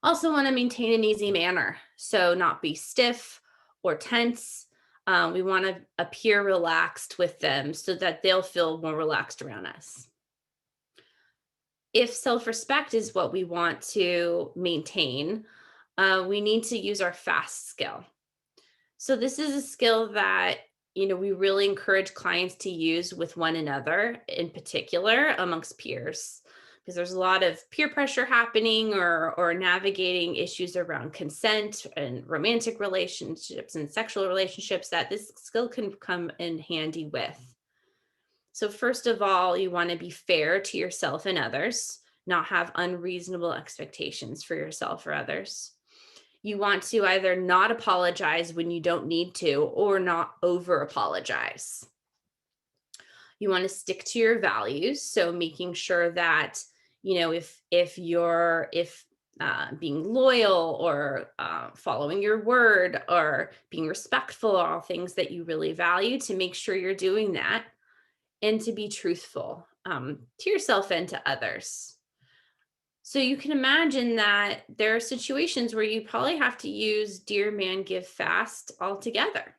Also want to maintain an easy manner. So not be stiff or tense. We want to appear relaxed with them so that they'll feel more relaxed around us. If self-respect is what we want to maintain, we need to use our FAST skill. So this is a skill that we really encourage clients to use with one another, in particular amongst peers, because there's a lot of peer pressure happening or navigating issues around consent and romantic relationships and sexual relationships that this skill can come in handy with. So first of all, you want to be fair to yourself and others, not have unreasonable expectations for yourself or others. You want to either not apologize when you don't need to or not over apologize. You want to stick to your values. So making sure that, if being loyal or following your word or being respectful are all things that you really value, to make sure you're doing that, and to be truthful to yourself and to others. So you can imagine that there are situations where you probably have to use dear man give fast altogether.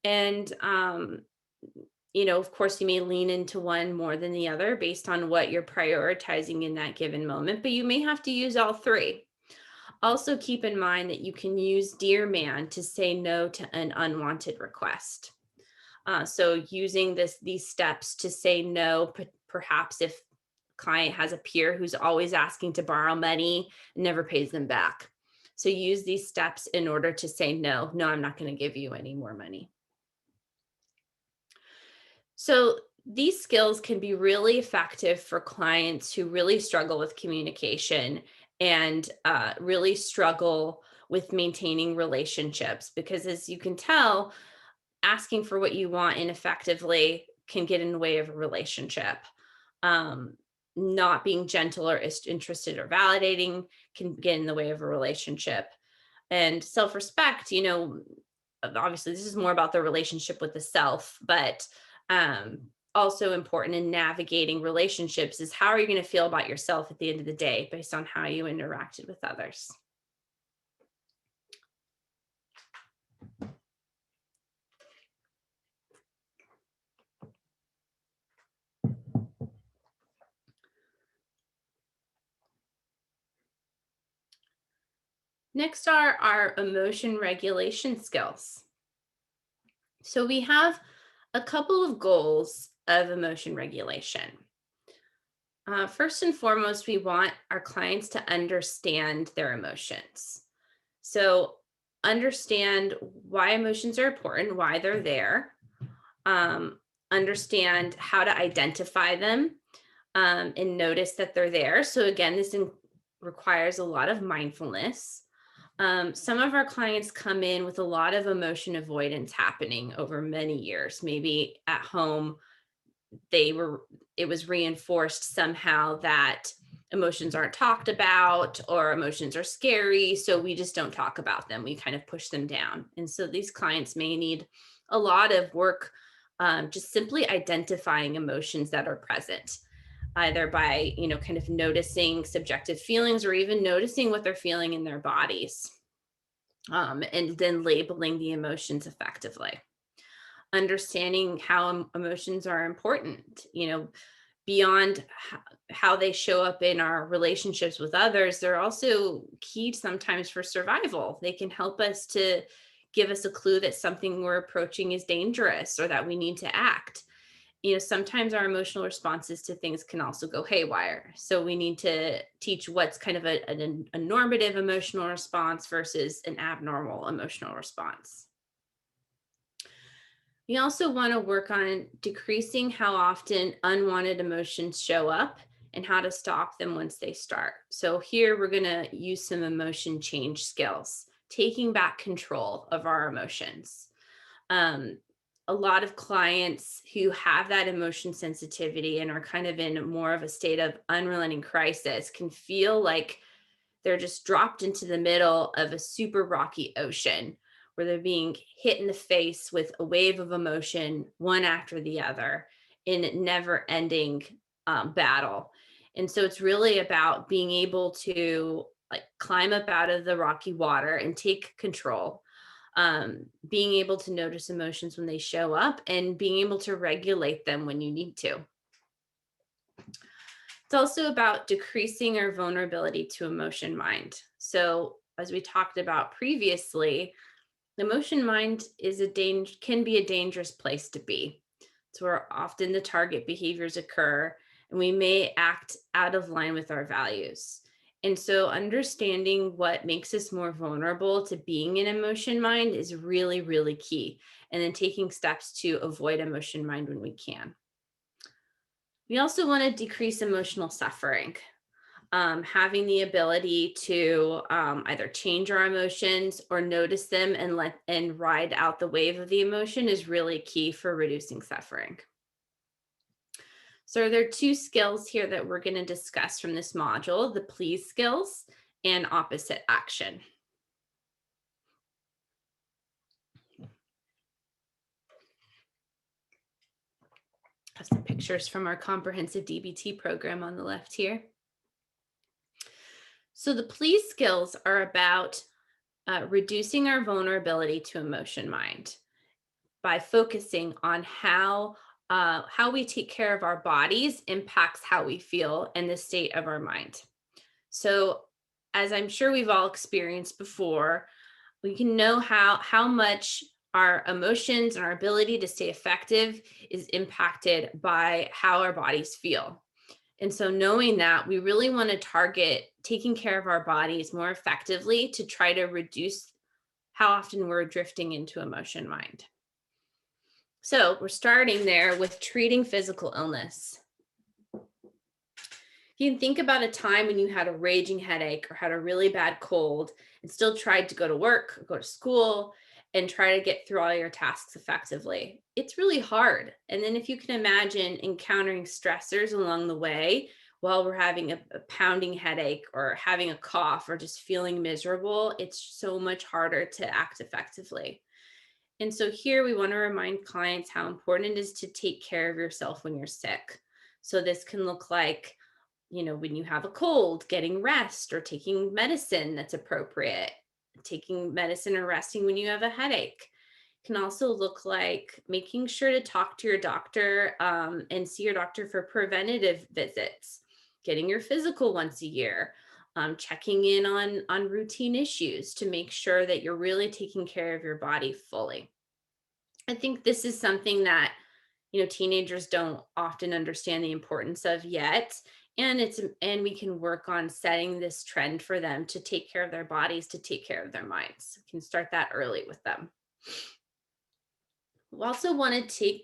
And of course you may lean into one more than the other based on what you're prioritizing in that given moment, but you may have to use all three. Also keep in mind that you can use dear man to say no to an unwanted request. So using these steps to say no, perhaps if client has a peer who's always asking to borrow money and never pays them back. So use these steps in order to say, no, I'm not going to give you any more money. So these skills can be really effective for clients who really struggle with communication and really struggle with maintaining relationships, because as you can tell, asking for what you want ineffectively can get in the way of a relationship. Not being gentle or interested or validating can get in the way of a relationship. And self-respect, obviously this is more about the relationship with the self, but also important in navigating relationships is how are you going to feel about yourself at the end of the day based on how you interacted with others. Next are our emotion regulation skills. So we have a couple of goals of emotion regulation. First and foremost, we want our clients to understand their emotions. So understand why emotions are important, why they're there, um, understand how to identify them, and notice that they're there. So again, requires a lot of mindfulness. Some of our clients come in with a lot of emotion avoidance happening over many years. Maybe at home, it was reinforced somehow that emotions aren't talked about or emotions are scary. So we just don't talk about them. We kind of push them down. And so these clients may need a lot of work just simply identifying emotions that are present, either by, kind of noticing subjective feelings or even noticing what they're feeling in their bodies, and then labeling the emotions effectively. Understanding how emotions are important, beyond how they show up in our relationships with others, they're also key sometimes for survival. They can help us to give us a clue that something we're approaching is dangerous or that we need to act. Sometimes our emotional responses to things can also go haywire. So we need to teach what's kind of a normative emotional response versus an abnormal emotional response. We also want to work on decreasing how often unwanted emotions show up and how to stop them once they start. So here we're going to use some emotion change skills, taking back control of our emotions. Um, a lot of clients who have that emotion sensitivity and are kind of in more of a state of unrelenting crisis can feel like they're just dropped into the middle of a super rocky ocean where they're being hit in the face with a wave of emotion, one after the other, in a never ending battle. And so it's really about being able to like climb up out of the rocky water and take control, being able to notice emotions when they show up and being able to regulate them when you need to. It's also about decreasing our vulnerability to emotion mind. So, as we talked about previously, emotion mind can be a dangerous place to be. It's where often the target behaviors occur, and we may act out of line with our values. And so, understanding what makes us more vulnerable to being in emotion mind is really, really key. And then taking steps to avoid emotion mind when we can. We also want to decrease emotional suffering. Having the ability to either change our emotions or notice them and ride out the wave of the emotion is really key for reducing suffering. So there are two skills here that we're going to discuss from this module: the please skills and opposite action. Have some pictures from our comprehensive DBT program on the left here. So the please skills are about reducing our vulnerability to emotion mind by focusing on how we take care of our bodies impacts how we feel and the state of our mind. So, as I'm sure we've all experienced before, we can know how much our emotions and our ability to stay effective is impacted by how our bodies feel. And so knowing that, we really want to target taking care of our bodies more effectively to try to reduce how often we're drifting into emotion mind. So we're starting there with treating physical illness. You can think about a time when you had a raging headache or had a really bad cold and still tried to go to work or go to school and try to get through all your tasks effectively. It's really hard. And then if you can imagine encountering stressors along the way while we're having a pounding headache or having a cough or just feeling miserable, it's so much harder to act effectively. And so here we want to remind clients how important it is to take care of yourself when you're sick. So this can look like, when you have a cold, getting rest or taking medicine that's appropriate, taking medicine or resting when you have a headache. Can also look like making sure to talk to your doctor and see your doctor for preventative visits, getting your physical once a year, checking in on routine issues to make sure that you're really taking care of your body fully. I think this is something that teenagers don't often understand the importance of yet, and we can work on setting this trend for them to take care of their bodies, to take care of their minds. We can start that early with them. We also want to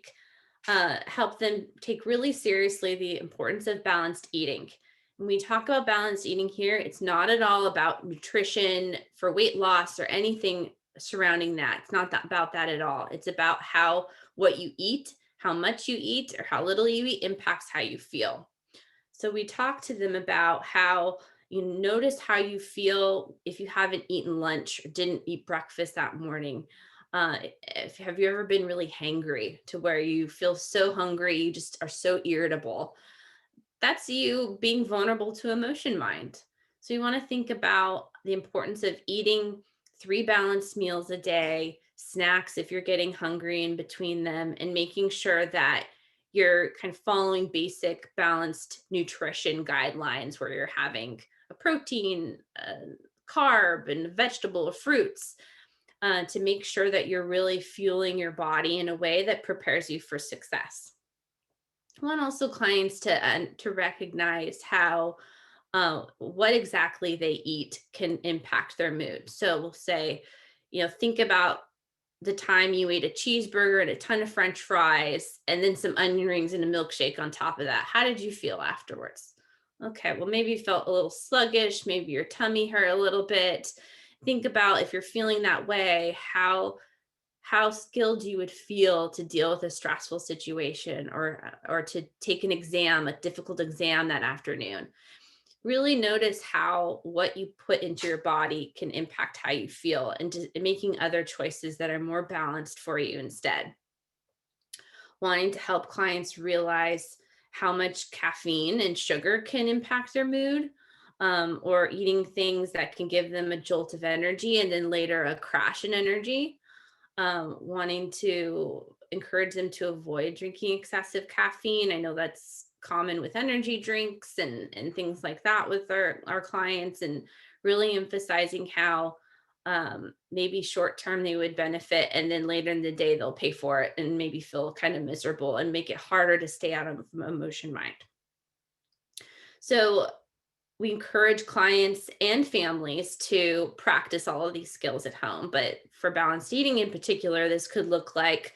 help them take really seriously the importance of balanced eating. When we talk about balanced eating here, it's not at all about nutrition for weight loss or anything surrounding that. It's not about that at all. It's about how what you eat, how much you eat, or how little you eat impacts how you feel. So we talk to them about how you notice how you feel if you haven't eaten lunch or didn't eat breakfast that morning. Have you ever been really hangry to where you feel so hungry, you just are so irritable? That's you being vulnerable to emotion mind. So you want to think about the importance of eating 3 balanced meals a day, snacks if you're getting hungry in between them, and making sure that you're kind of following basic balanced nutrition guidelines where you're having a protein, carb, and vegetable or fruits to make sure that you're really fueling your body in a way that prepares you for success. I want also clients to recognize how what exactly they eat can impact their mood. So we'll say, think about the time you ate a cheeseburger and a ton of French fries, and then some onion rings and a milkshake on top of that. How did you feel afterwards? Okay, well, maybe you felt a little sluggish. Maybe your tummy hurt a little bit. Think about if you're feeling that way, how skilled you would feel to deal with a stressful situation or to take an exam, a difficult exam that afternoon. Really notice how what you put into your body can impact how you feel, and making other choices that are more balanced for you instead. Wanting to help clients realize how much caffeine and sugar can impact their mood, or eating things that can give them a jolt of energy and then later a crash in energy. Wanting to encourage them to avoid drinking excessive caffeine. I know that's common with energy drinks and things like that with our clients, and really emphasizing how maybe short term they would benefit, and then later in the day they'll pay for it and maybe feel kind of miserable and make it harder to stay out of emotion mind. So we encourage clients and families to practice all of these skills at home. But for balanced eating in particular, this could look like,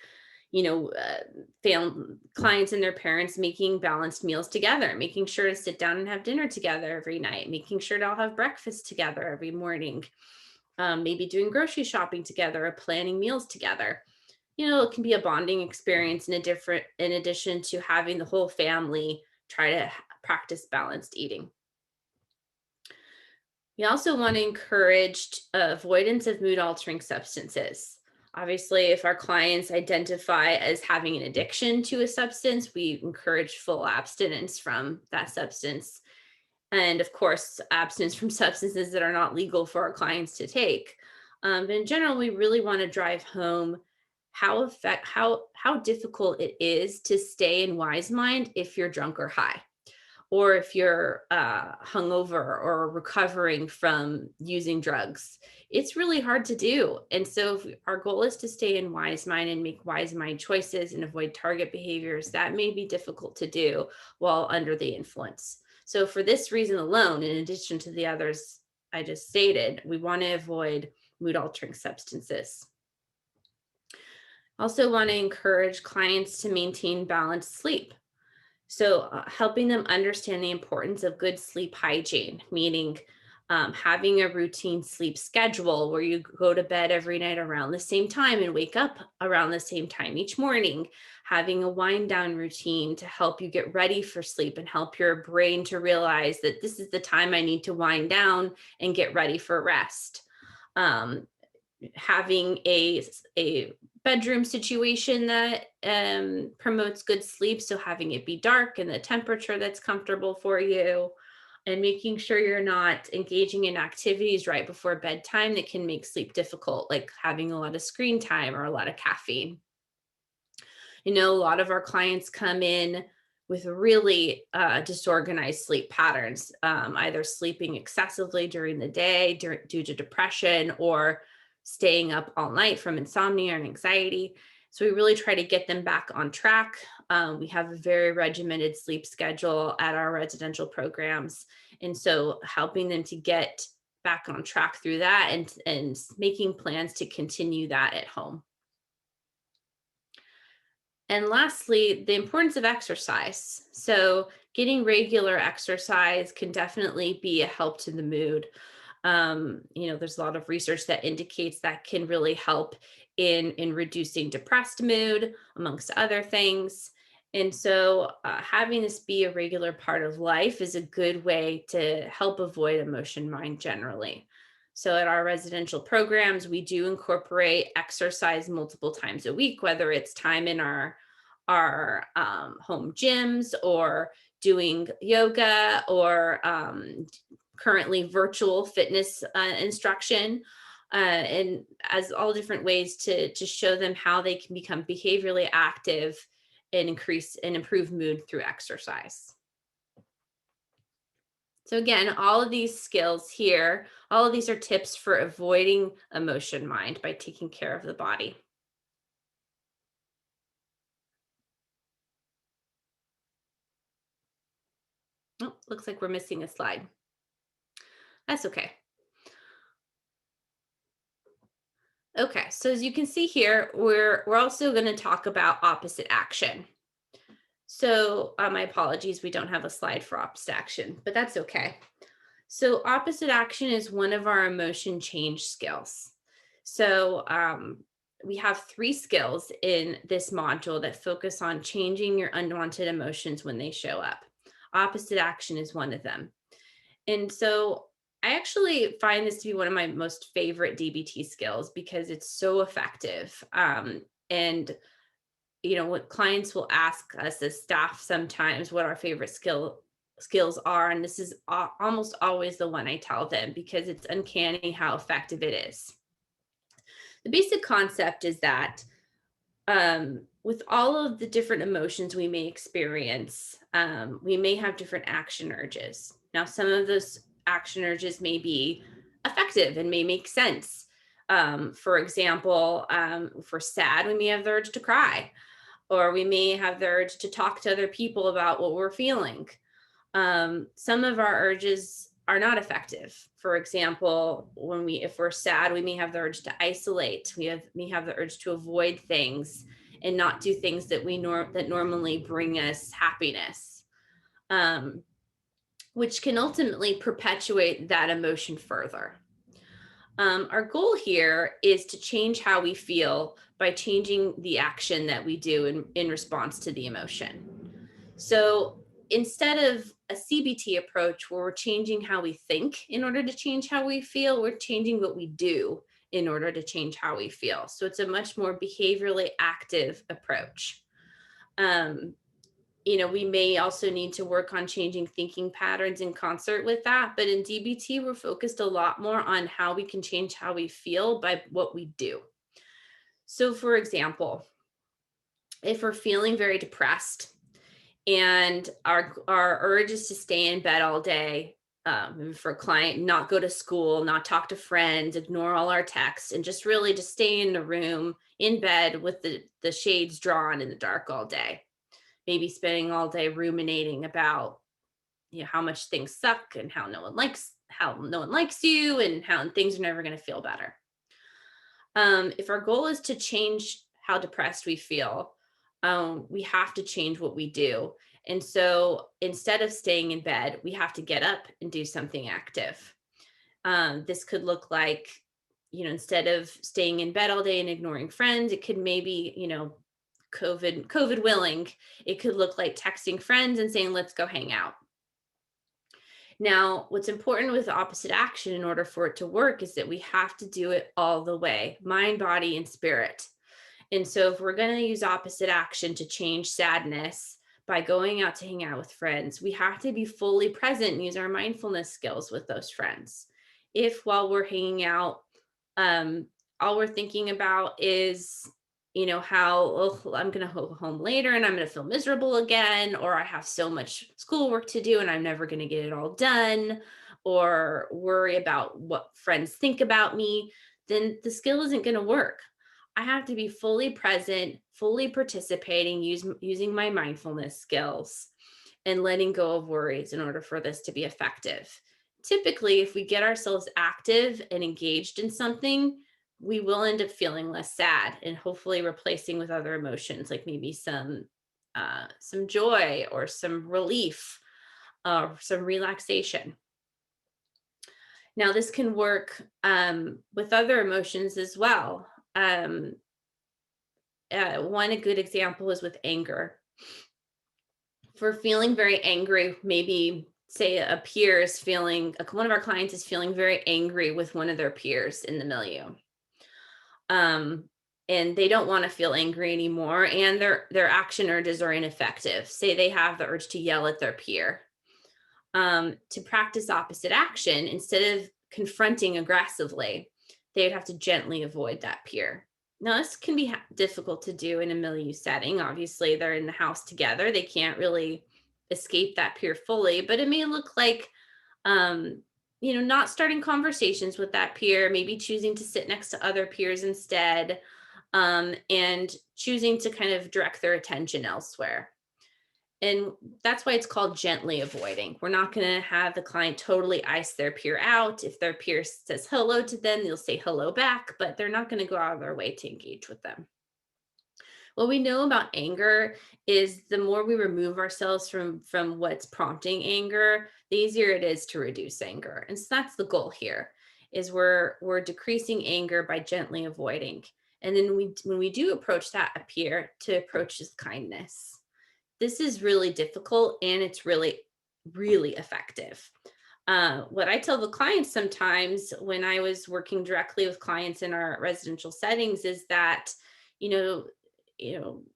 clients and their parents making balanced meals together, making sure to sit down and have dinner together every night, making sure to all have breakfast together every morning, maybe doing grocery shopping together or planning meals together. It can be a bonding experience in addition to having the whole family try to practice balanced eating. We also want to encourage avoidance of mood altering substances. Obviously, if our clients identify as having an addiction to a substance, we encourage full abstinence from that substance. And of course, abstinence from substances that are not legal for our clients to take. But in general, we really want to drive home how difficult it is to stay in wise mind if you're drunk or high, or if you're hungover or recovering from using drugs. It's really hard to do. And so if our goal is to stay in wise mind and make wise mind choices and avoid target behaviors, that may be difficult to do while under the influence. So for this reason alone, in addition to the others I just stated, we want to avoid mood altering substances. Also want to encourage clients to maintain balanced sleep. So, helping them understand the importance of good sleep hygiene, meaning having a routine sleep schedule where you go to bed every night around the same time and wake up around the same time each morning, having a wind down routine to help you get ready for sleep and help your brain to realize that this is the time I need to wind down and get ready for rest. Having a bedroom situation that promotes good sleep. So having it be dark and the temperature that's comfortable for you, and making sure you're not engaging in activities right before bedtime that can make sleep difficult, like having a lot of screen time or a lot of caffeine. A lot of our clients come in with really disorganized sleep patterns, either sleeping excessively during the day due to depression, or staying up all night from insomnia and anxiety. So we really try to get them back on track. We have a very regimented sleep schedule at our residential programs. And so helping them to get back on track through that, and making plans to continue that at home. And lastly, the importance of exercise. So, getting regular exercise can definitely be a help to the mood. There's a lot of research that indicates that can really help in reducing depressed mood, amongst other things. And so, having this be a regular part of life is a good way to help avoid emotion mind generally. So, at our residential programs, we do incorporate exercise multiple times a week, whether it's time in our home gyms, or doing yoga, or currently virtual fitness instruction, and as all different ways to show them how they can become behaviorally active and increase and improve mood through exercise. So again, all of these skills here, all of these are tips for avoiding emotion mind by taking care of the body. Oh, looks like we're missing a slide. That's okay. Okay, so as you can see here, we're also going to talk about opposite action. So my apologies, we don't have a slide for opposite action, but that's okay. So opposite action is one of our emotion change skills. So we have 3 skills in this module that focus on changing your unwanted emotions when they show up. Opposite action is one of them. And so I actually find this to be one of my most favorite DBT skills because it's so effective. And what clients will ask us as staff sometimes what our favorite skills are, and this is almost always the one I tell them because it's uncanny how effective it is. The basic concept is that with all of the different emotions we may experience, we may have different action urges. Now, some of those action urges may be effective and may make sense. For example, if we're sad, we may have the urge to cry, or we may have the urge to talk to other people about what we're feeling. Some of our urges are not effective. For example, if we're sad, we may have the urge to isolate. May have the urge to avoid things and not do things that that normally bring us happiness, which can ultimately perpetuate that emotion further. Our goal here is to change how we feel by changing the action that we do in response to the emotion. So instead of a CBT approach where we're changing how we think in order to change how we feel, we're changing what we do in order to change how we feel. So it's a much more behaviorally active approach. We may also need to work on changing thinking patterns in concert with that. But in DBT, we're focused a lot more on how we can change how we feel by what we do. So, for example, if we're feeling very depressed and our urge is to stay in bed all day, for a client, not go to school, not talk to friends, ignore all our texts, and just really just stay in the room in bed with the shades drawn in the dark all day. Maybe spending all day ruminating about how much things suck and how no one likes you and how things are never going to feel better. If our goal is to change how depressed we feel, we have to change what we do. And so instead of staying in bed, we have to get up and do something active. This could look like, instead of staying in bed all day and ignoring friends, it could maybe, COVID willing, it could look like texting friends and saying, let's go hang out. Now, what's important with the opposite action in order for it to work is that we have to do it all the way, mind, body, and spirit. And so if we're going to use opposite action to change sadness by going out to hang out with friends, we have to be fully present and use our mindfulness skills with those friends. If while we're hanging out, um, all we're thinking about is, how I'm going to go home later and I'm going to feel miserable again, or I have so much schoolwork to do and I'm never going to get it all done, or worry about what friends think about me, then the skill isn't going to work. I have to be fully present, fully participating, using my mindfulness skills and letting go of worries in order for this to be effective. Typically, if we get ourselves active and engaged in something, we will end up feeling less sad and hopefully replacing with other emotions like maybe some joy or some relief, some relaxation. Now, this can work with other emotions as well. One a good example is with anger. If we're feeling very angry, maybe say a peer is feeling, one of our clients is feeling very angry with one of their peers in the milieu. And they don't want to feel angry anymore, and their action urges are ineffective. Say they have the urge to yell at their peer. To practice opposite action, instead of confronting aggressively, they would have to gently avoid that peer. Now, this can be difficult to do in a milieu setting. Obviously, they're in the house together. They can't really escape that peer fully, but it may look like, not starting conversations with that peer, maybe choosing to sit next to other peers instead, and choosing to kind of direct their attention elsewhere. And that's why it's called gently avoiding. We're not going to have the client totally ice their peer out. If their peer says hello to them, they'll say hello back, but they're not going to go out of their way to engage with them. What we know about anger is the more we remove ourselves from what's prompting anger, the easier it is to reduce anger. And so that's the goal here, is we're decreasing anger by gently avoiding. And then when we do approach that peer, to approach with kindness. This is really difficult and it's really, really effective. What I tell the clients sometimes when I was working directly with clients in our residential settings is that, you know,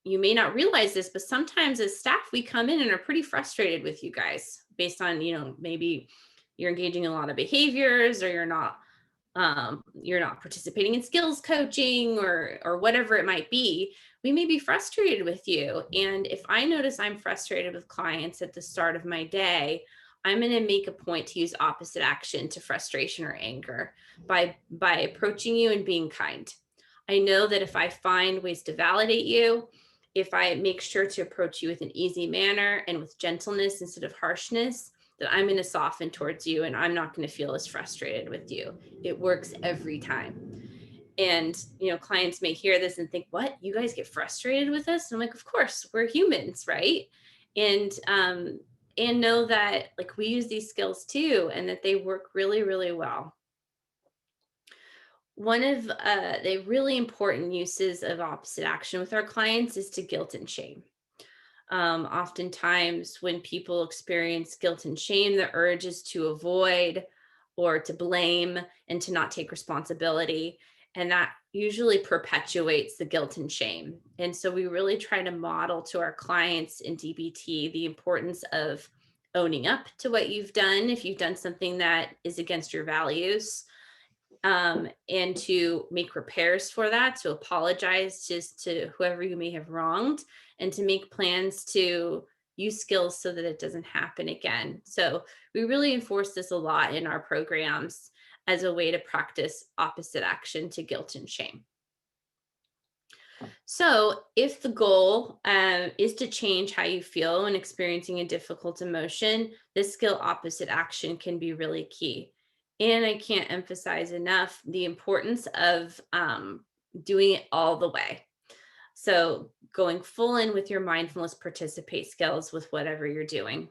you may not realize this, but sometimes as staff, we come in and are pretty frustrated with you guys based on, maybe you're engaging in a lot of behaviors, or you're not participating in skills coaching, or whatever it might be. We may be frustrated with you, and if I notice I'm frustrated with clients at the start of my day, I'm going to make a point to use opposite action to frustration or anger by approaching you and being kind. I know that if I find ways to validate you, if I make sure to approach you with an easy manner and with gentleness instead of harshness, that I'm going to soften towards you and I'm not going to feel as frustrated with you. It works every time. And, clients may hear this and think, what, you guys get frustrated with us? And I'm like, of course, we're humans, right? And know that like we use these skills too, and that they work really, really well. One of the really important uses of opposite action with our clients is to guilt and shame. Oftentimes, when people experience guilt and shame, the urge is to avoid or to blame and to not take responsibility. And that usually perpetuates the guilt and shame. And so we really try to model to our clients in DBT the importance of owning up to what you've done if you've done something that is against your values, and to make repairs for that, to apologize just to whoever you may have wronged, and to make plans to use skills so that it doesn't happen again. So we really enforce this a lot in our programs as a way to practice opposite action to guilt and shame. So if the goal is to change how you feel when experiencing a difficult emotion, this skill opposite action can be really key. And I can't emphasize enough the importance of doing it all the way. So going full in with your mindfulness participate skills with whatever you're doing.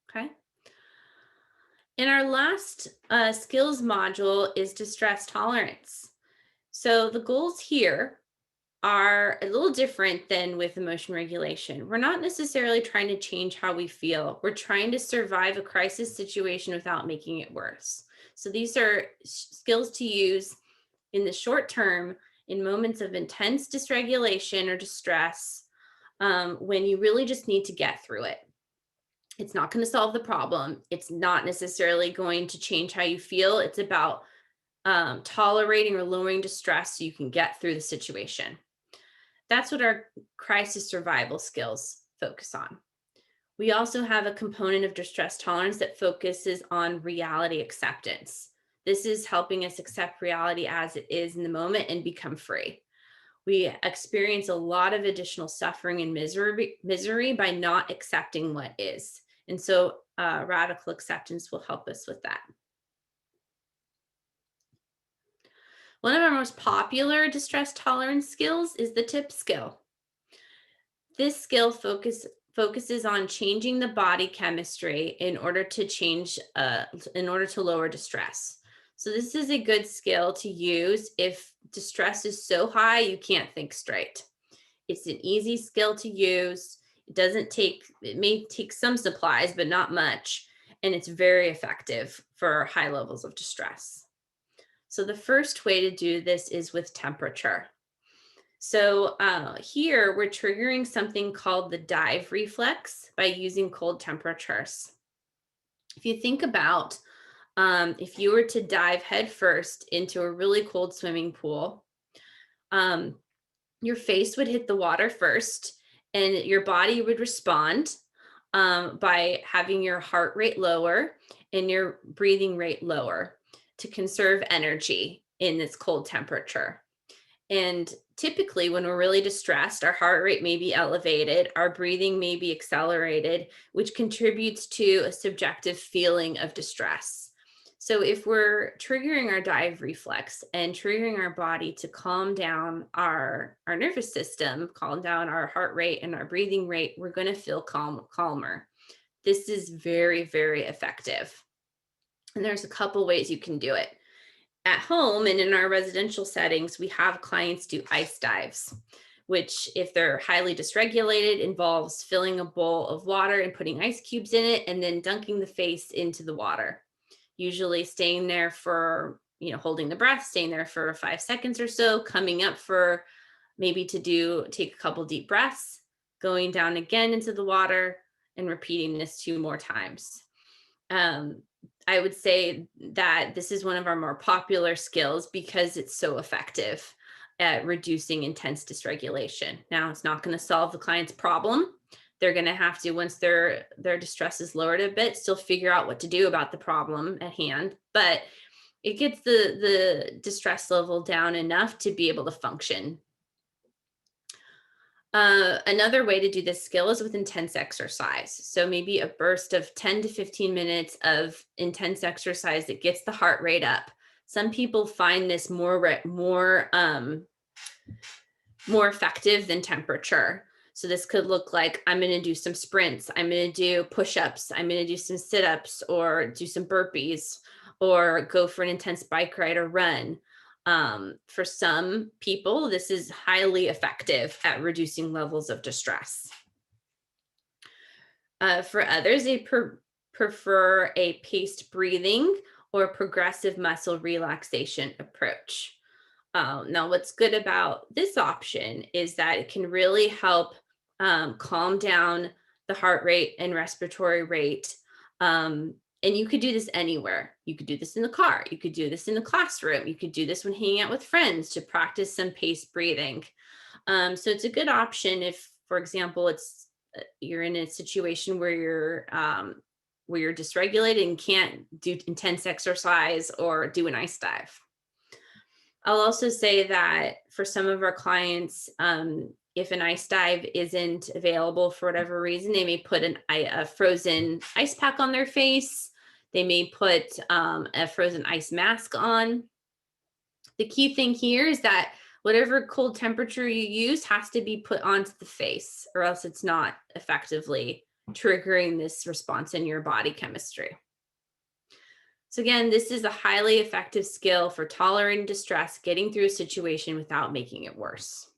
Okay. And our last skills module is distress tolerance. So the goals here are a little different than with emotion regulation. We're not necessarily trying to change how we feel. We're trying to survive a crisis situation without making it worse. So these are skills to use in the short term in moments of intense dysregulation or distress, when you really just need to get through it. It's not going to solve the problem. It's not necessarily going to change how you feel. It's about tolerating or lowering distress so you can get through the situation. That's what our crisis survival skills focus on. We also have a component of distress tolerance that focuses on reality acceptance. This is helping us accept reality as it is in the moment and become free. We experience a lot of additional suffering and misery by not accepting what is. And so radical acceptance will help us with that. One of our most popular distress tolerance skills is the tip skill. This skill focuses on changing the body chemistry in order to lower distress. So this is a good skill to use if distress is so high you can't think straight. It's an easy skill to use. It may take some supplies, but not much. And it's very effective for high levels of distress. So the first way to do this is with temperature. So here we're triggering something called the dive reflex by using cold temperatures. If you think about if you were to dive headfirst into a really cold swimming pool, your face would hit the water first and your body would respond by having your heart rate lower and your breathing rate lower to conserve energy in this cold temperature. And typically, when we're really distressed, our heart rate may be elevated, our breathing may be accelerated, which contributes to a subjective feeling of distress. So, if we're triggering our dive reflex and triggering our body to calm down our nervous system, calm down our heart rate and our breathing rate, we're going to feel calmer. This is very, very effective. And there's a couple ways you can do it. At home and in our residential settings, we have clients do ice dives, which, if they're highly dysregulated, involves filling a bowl of water and putting ice cubes in it and then dunking the face into the water. Usually staying there for, holding the breath, staying there for 5 seconds or so, coming up for maybe take a couple deep breaths, going down again into the water, and repeating this 2 more times. I would say that this is one of our more popular skills because it's so effective at reducing intense dysregulation. Now, it's not going to solve the client's problem. They're going to have to, once their distress is lowered a bit, still figure out what to do about the problem at hand. But it gets the distress level down enough to be able to function. Another way to do this skill is with intense exercise. So maybe a burst of 10 to 15 minutes of intense exercise that gets the heart rate up. Some people find this more effective than temperature. So this could look like, I'm going to do some sprints, I'm going to do push-ups, I'm going to do some sit-ups or do some burpees or go for an intense bike ride or run. For some people, this is highly effective at reducing levels of distress. For others, they prefer a paced breathing or progressive muscle relaxation approach. Now, what's good about this option is that it can really help calm down the heart rate and respiratory rate. And you could do this anywhere. You could do this in the car. You could do this in the classroom. You could do this when hanging out with friends to practice some paced breathing. So it's a good option if, for example, you're in a situation where you're dysregulated and can't do intense exercise or do an ice dive. I'll also say that for some of our clients, if an ice dive isn't available for whatever reason, they may put a frozen ice pack on their face. They may put a frozen ice mask on. The key thing here is that whatever cold temperature you use has to be put onto the face, or else it's not effectively triggering this response in your body chemistry. So again, this is a highly effective skill for tolerating distress, getting through a situation without making it worse.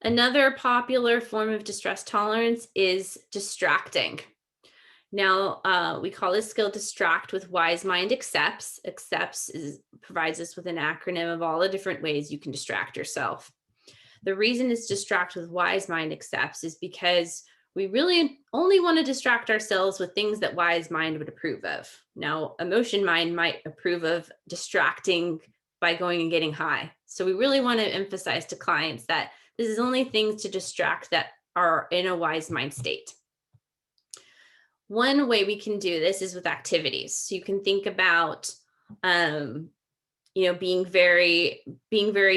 Another popular form of distress tolerance is distracting. Now, we call this skill distract with wise mind accepts. Provides us with an acronym of all the different ways you can distract yourself. The reason it's distract with wise mind accepts is because we really only want to distract ourselves with things that wise mind would approve of. Now, emotion mind might approve of distracting by going and getting high. So we really want to emphasize to clients that this is only things to distract that are in a wise mind state. One way we can do this is with activities. So you can think about being very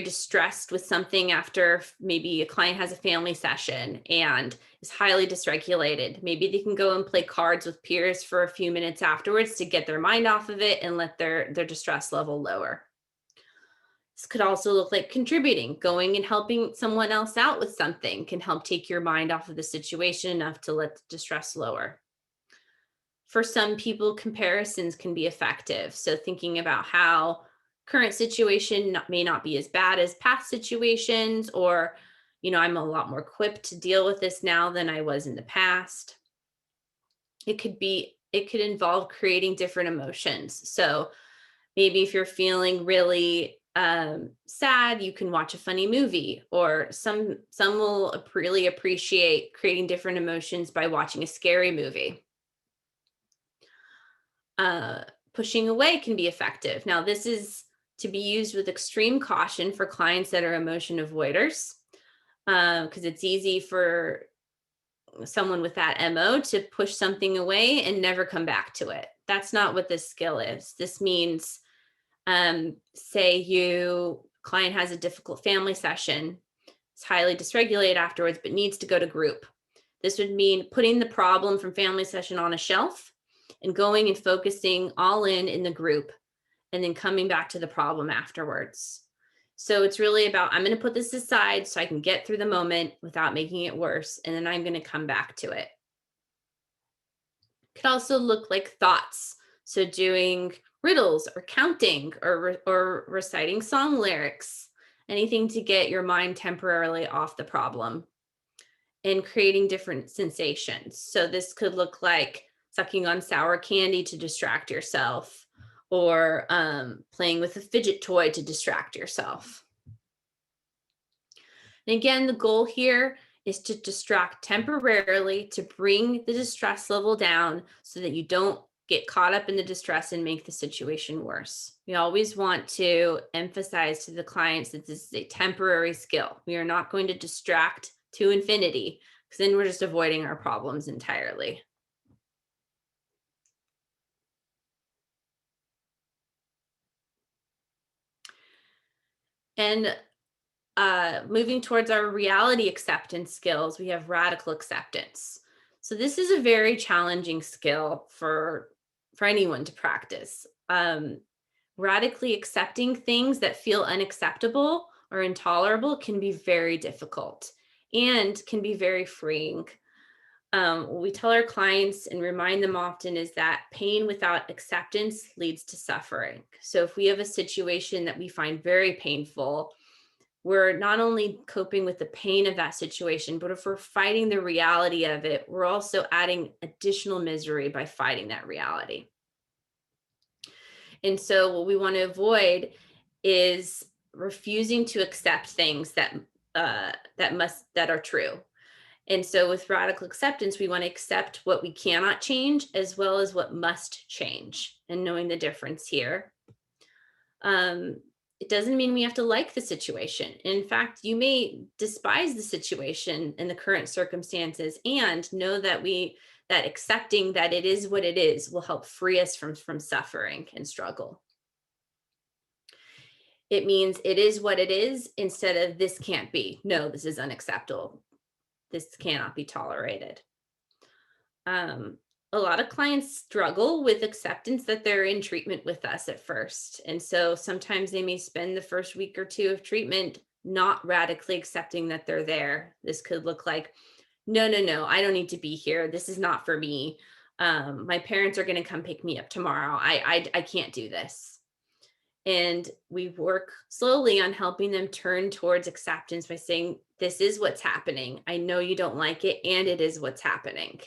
distressed with something after maybe a client has a family session and is highly dysregulated. Maybe they can go and play cards with peers for a few minutes afterwards to get their mind off of it and let their distress level lower. This could also look like contributing. Going and helping someone else out with something can help take your mind off of the situation enough to let the distress lower. For some people, comparisons can be effective. So thinking about how current situation may not be as bad as past situations, or, I'm a lot more equipped to deal with this now than I was in the past. It could involve creating different emotions. So maybe if you're feeling really sad, you can watch a funny movie, or some will really appreciate creating different emotions by watching a scary movie. Pushing away can be effective. Now, this is to be used with extreme caution for clients that are emotion avoiders, because it's easy for someone with that MO to push something away and never come back to it. That's not what this skill is. This means, say client has a difficult family session, is highly dysregulated afterwards, but needs to go to group. This would mean putting the problem from family session on a shelf and going and focusing all in the group, and then coming back to the problem afterwards. So it's really about, I'm going to put this aside so I can get through the moment without making it worse, and then I'm going to come back to it. It could also look like thoughts. So doing riddles or counting or reciting song lyrics, anything to get your mind temporarily off the problem, and creating different sensations. So this could look like sucking on sour candy to distract yourself, or playing with a fidget toy to distract yourself. And again, the goal here is to distract temporarily to bring the distress level down so that you don't get caught up in the distress and make the situation worse. We always want to emphasize to the clients that this is a temporary skill. We are not going to distract to infinity, because then we're just avoiding our problems entirely. And moving towards our reality acceptance skills, we have radical acceptance. So this is a very challenging skill for anyone to practice. Radically accepting things that feel unacceptable or intolerable can be very difficult and can be very freeing. What we tell our clients and remind them often is that pain without acceptance leads to suffering. So if we have a situation that we find very painful, we're not only coping with the pain of that situation, but if we're fighting the reality of it, we're also adding additional misery by fighting that reality. And so what we want to avoid is refusing to accept things that are true. And so with radical acceptance, we want to accept what we cannot change as well as what must change, and knowing the difference here. It doesn't mean we have to like the situation. In fact, you may despise the situation in the current circumstances, and know that that accepting that it is what it is will help free us from suffering and struggle. It means it is what it is instead of this can't be. No, this is unacceptable. This cannot be tolerated. A lot of clients struggle with acceptance that they're in treatment with us at first. And so sometimes they may spend the first week or two of treatment not radically accepting that they're there. This could look like, no, I don't need to be here. This is not for me. My parents are going to come pick me up tomorrow. I can't do this. And we work slowly on helping them turn towards acceptance by saying, this is what's happening. I know you don't like it, and it is what's happening.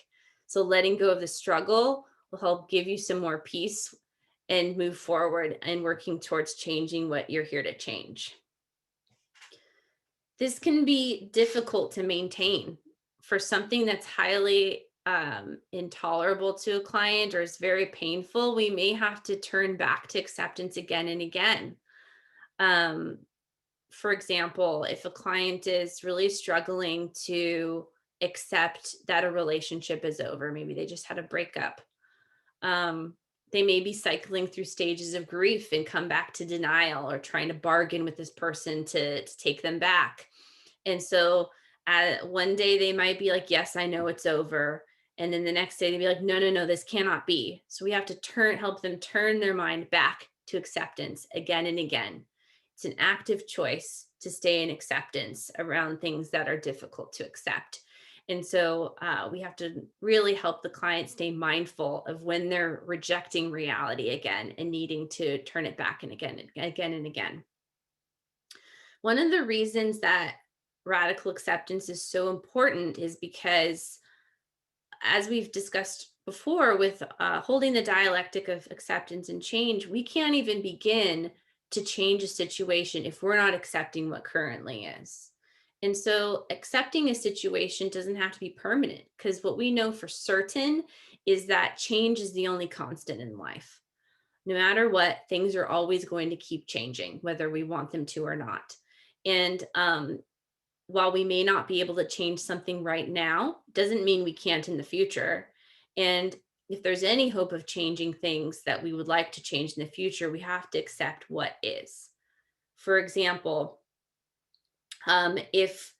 So letting go of the struggle will help give you some more peace and move forward and working towards changing what you're here to change. This can be difficult to maintain for something that's highly intolerable to a client or is very painful. We may have to turn back to acceptance again and again. Um, for example, if a client is really struggling to accept that a relationship is over, maybe they just had a breakup. Um, they may be cycling through stages of grief and come back to denial or trying to bargain with this person to take them back. And so one day they might be like, yes, I know it's over. And then the next day they'd be like, no, no, no, this cannot be. So we have to help them turn their mind back to acceptance again and again. It's an active choice to stay in acceptance around things that are difficult to accept. And so we have to really help the client stay mindful of when they're rejecting reality again and needing to turn it back and again and again and again. One of the reasons that radical acceptance is so important is because, as we've discussed before, with holding the dialectic of acceptance and change, we can't even begin to change a situation if we're not accepting what currently is. And so, accepting a situation doesn't have to be permanent, because what we know for certain is that change is the only constant in life. No matter what, things are always going to keep changing, whether we want them to or not. And while we may not be able to change something right now, doesn't mean we can't in the future. And if there's any hope of changing things that we would like to change in the future, we have to accept what is. For example, if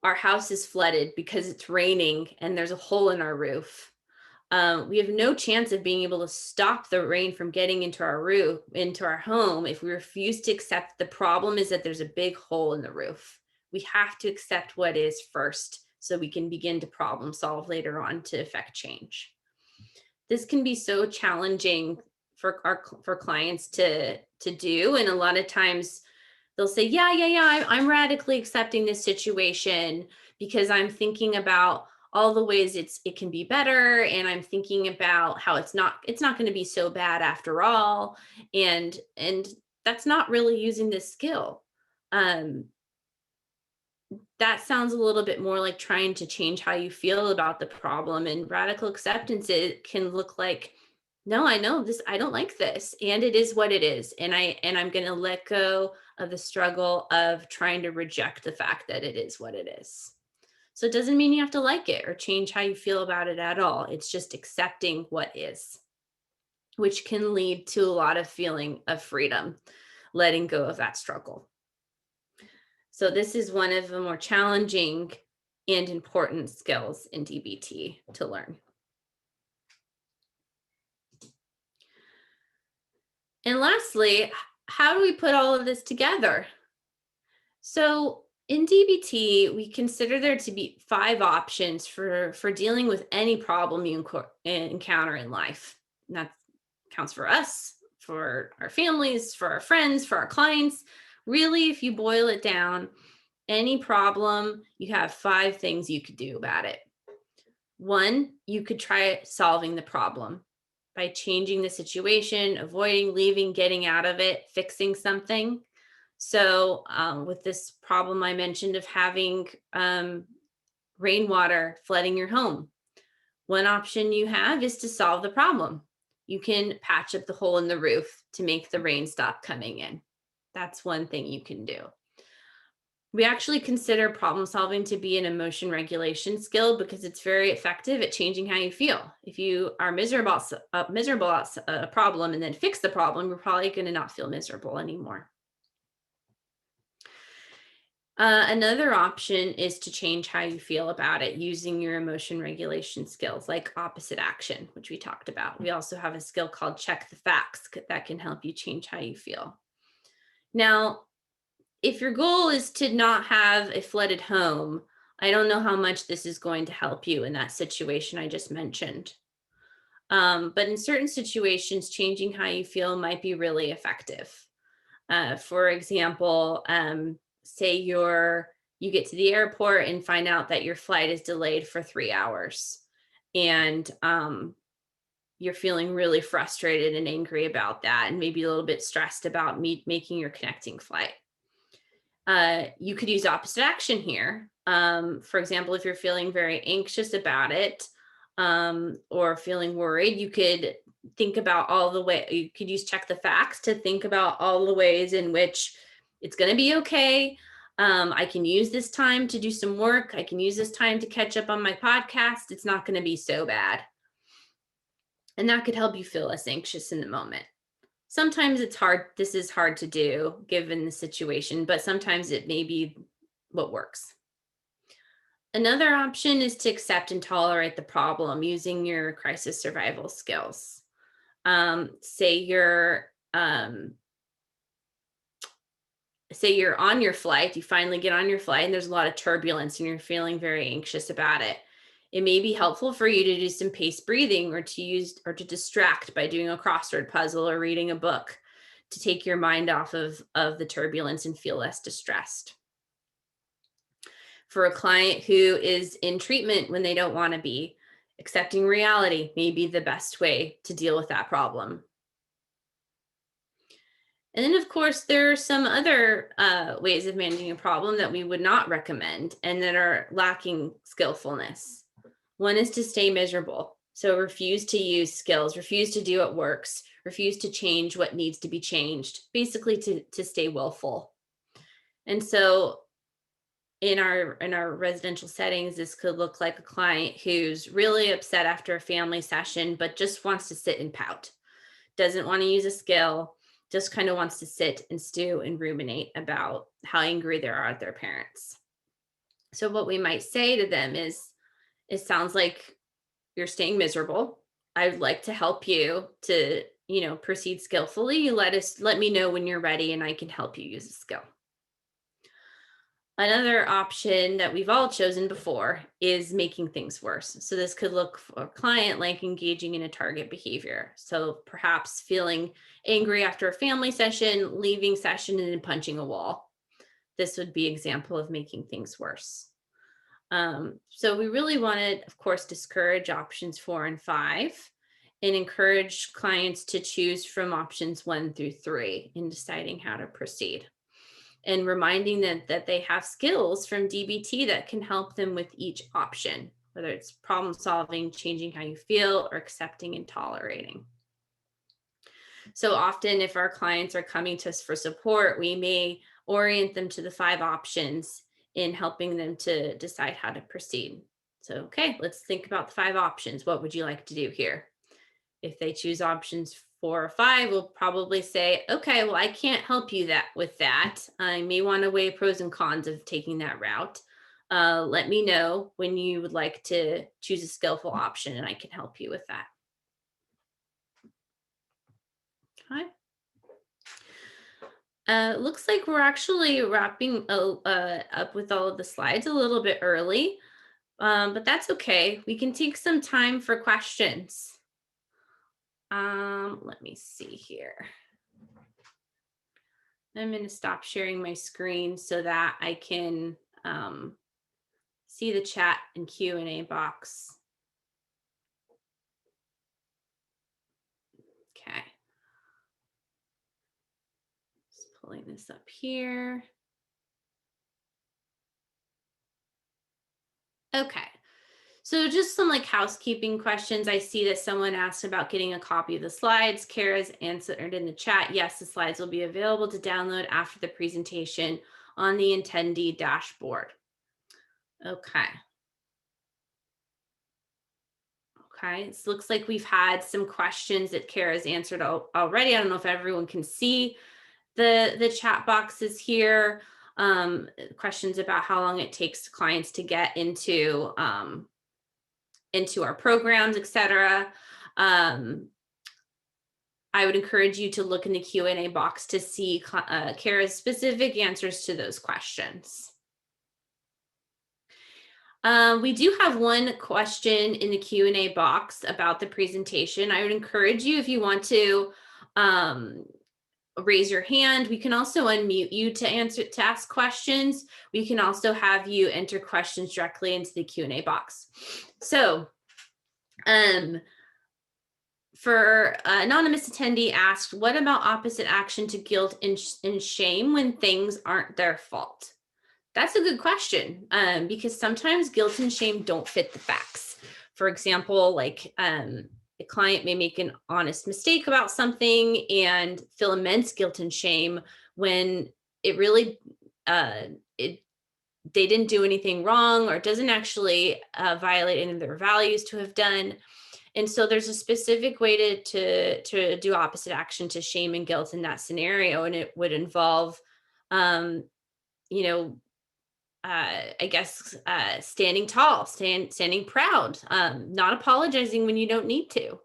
our house is flooded because it's raining and there's a hole in our roof, we have no chance of being able to stop the rain from getting into our roof, into our home, if we refuse to accept the problem is that there's a big hole in the roof. We have to accept what is first so we can begin to problem solve later on to affect change. This can be so challenging for clients to do, and a lot of times they'll say, yeah, I'm radically accepting this situation because I'm thinking about all the ways it can be better, and I'm thinking about how it's not going to be so bad after all, and that's not really using this skill. um that sounds a little bit more like trying to change how you feel about the problem. And radical acceptance, it can look like, no, I know this, I don't like this, and it is what it is, and I'm going to let go of the struggle of trying to reject the fact that it is what it is. So it doesn't mean you have to like it or change how you feel about it at all. It's just accepting what is, which can lead to a lot of feeling of freedom, letting go of that struggle. So this is one of the more challenging and important skills in DBT to learn. And lastly, how do we put all of this together? So in DBT, we consider there to be 5 options for dealing with any problem you encounter in life. And that counts for us, for our families, for our friends, for our clients. Really, if you boil it down, any problem, you have 5 things you could do about it. 1, you could try solving the problem by changing the situation, avoiding, leaving, getting out of it, fixing something. So, with this problem I mentioned of having rainwater flooding your home, one option you have is to solve the problem. You can patch up the hole in the roof to make the rain stop coming in. That's one thing you can do. We actually consider problem solving to be an emotion regulation skill because it's very effective at changing how you feel. If you are miserable at a problem and then fix the problem, you're probably going to not feel miserable anymore. Another option is to change how you feel about it using your emotion regulation skills, like opposite action, which we talked about. We also have a skill called check the facts that can help you change how you feel. Now, if your goal is to not have a flooded home, I don't know how much this is going to help you in that situation I just mentioned. But in certain situations, changing how you feel might be really effective. For example, say you get to the airport and find out that your flight is delayed for 3 hours, and you're feeling really frustrated and angry about that, and maybe a little bit stressed about making your connecting flight. You could use opposite action here. For example, if you're feeling very anxious about it, or feeling worried, you could think about all the way, you could use check the facts to think about all the ways in which it's going to be okay. I can use this time to do some work. I can use this time to catch up on my podcast. It's not going to be so bad. And that could help you feel less anxious in the moment. Sometimes it's hard. This is hard to do given the situation, but sometimes it may be what works. Another option is to accept and tolerate the problem using your crisis survival skills. Say you're on your flight, you finally get on your flight and there's a lot of turbulence and you're feeling very anxious about it. It may be helpful for you to do some paced breathing or to distract by doing a crossword puzzle or reading a book to take your mind off of the turbulence and feel less distressed. For a client who is in treatment when they don't want to be, accepting reality may be the best way to deal with that problem. And then, of course, there are some other ways of managing a problem that we would not recommend and that are lacking skillfulness. One is to stay miserable. So refuse to use skills, refuse to do what works, refuse to change what needs to be changed, basically to stay willful. And so in our residential settings, this could look like a client who's really upset after a family session, but just wants to sit and pout, doesn't want to use a skill, just kind of wants to sit and stew and ruminate about how angry they are at their parents. So what we might say to them is, it sounds like you're staying miserable. I'd like to help you to, proceed skillfully. Let me know when you're ready and I can help you use a skill. Another option that we've all chosen before is making things worse. So this could look for a client like engaging in a target behavior. So perhaps feeling angry after a family session, leaving session, and then punching a wall. This would be an example of making things worse. So we really want to, of course, discourage options 4 and 5 and encourage clients to choose from options 1 through 3 in deciding how to proceed, and reminding them that they have skills from DBT that can help them with each option, whether it's problem solving, changing how you feel, or accepting and tolerating. So often if our clients are coming to us for support, we may orient them to the 5 options in helping them to decide how to proceed. So, okay, let's think about the 5 options. What would you like to do here? If they choose options 4 or 5, we'll probably say, okay, well, I can't help you with that. I may want to weigh pros and cons of taking that route. Let me know when you would like to choose a skillful option and I can help you with that. Okay. Looks like we're actually wrapping up with all of the slides a little bit early, but that's okay. We can take some time for questions. Let me see here. I'm going to stop sharing my screen so that I can see the chat and Q&A box. Okay. Just pulling this up here. Okay. So just some housekeeping questions. I see that someone asked about getting a copy of the slides. Kara's answered in the chat. Yes, the slides will be available to download after the presentation on the attendee dashboard. Okay. Okay, it looks like we've had some questions that Kara's answered already. I don't know if everyone can see the chat boxes here. Questions about how long it takes clients to get into our programs, etc. I would encourage you to look in the Q&A box to see Kara's specific answers to those questions. We do have one question in the Q&A box about the presentation. I would encourage you, if you want to raise your hand. We can also unmute you to ask questions. We can also have you enter questions directly into the Q&A box. So for anonymous attendee asked, what about opposite action to guilt and shame when things aren't their fault? That's a good question, because sometimes guilt and shame don't fit the facts. For example, like a client may make an honest mistake about something and feel immense guilt and shame when it really they didn't do anything wrong, or it doesn't actually violate any of their values to have done. And so there's a specific way to do opposite action to shame and guilt in that scenario, and it would involve you know I guess standing tall, standing proud, not apologizing when you don't need to.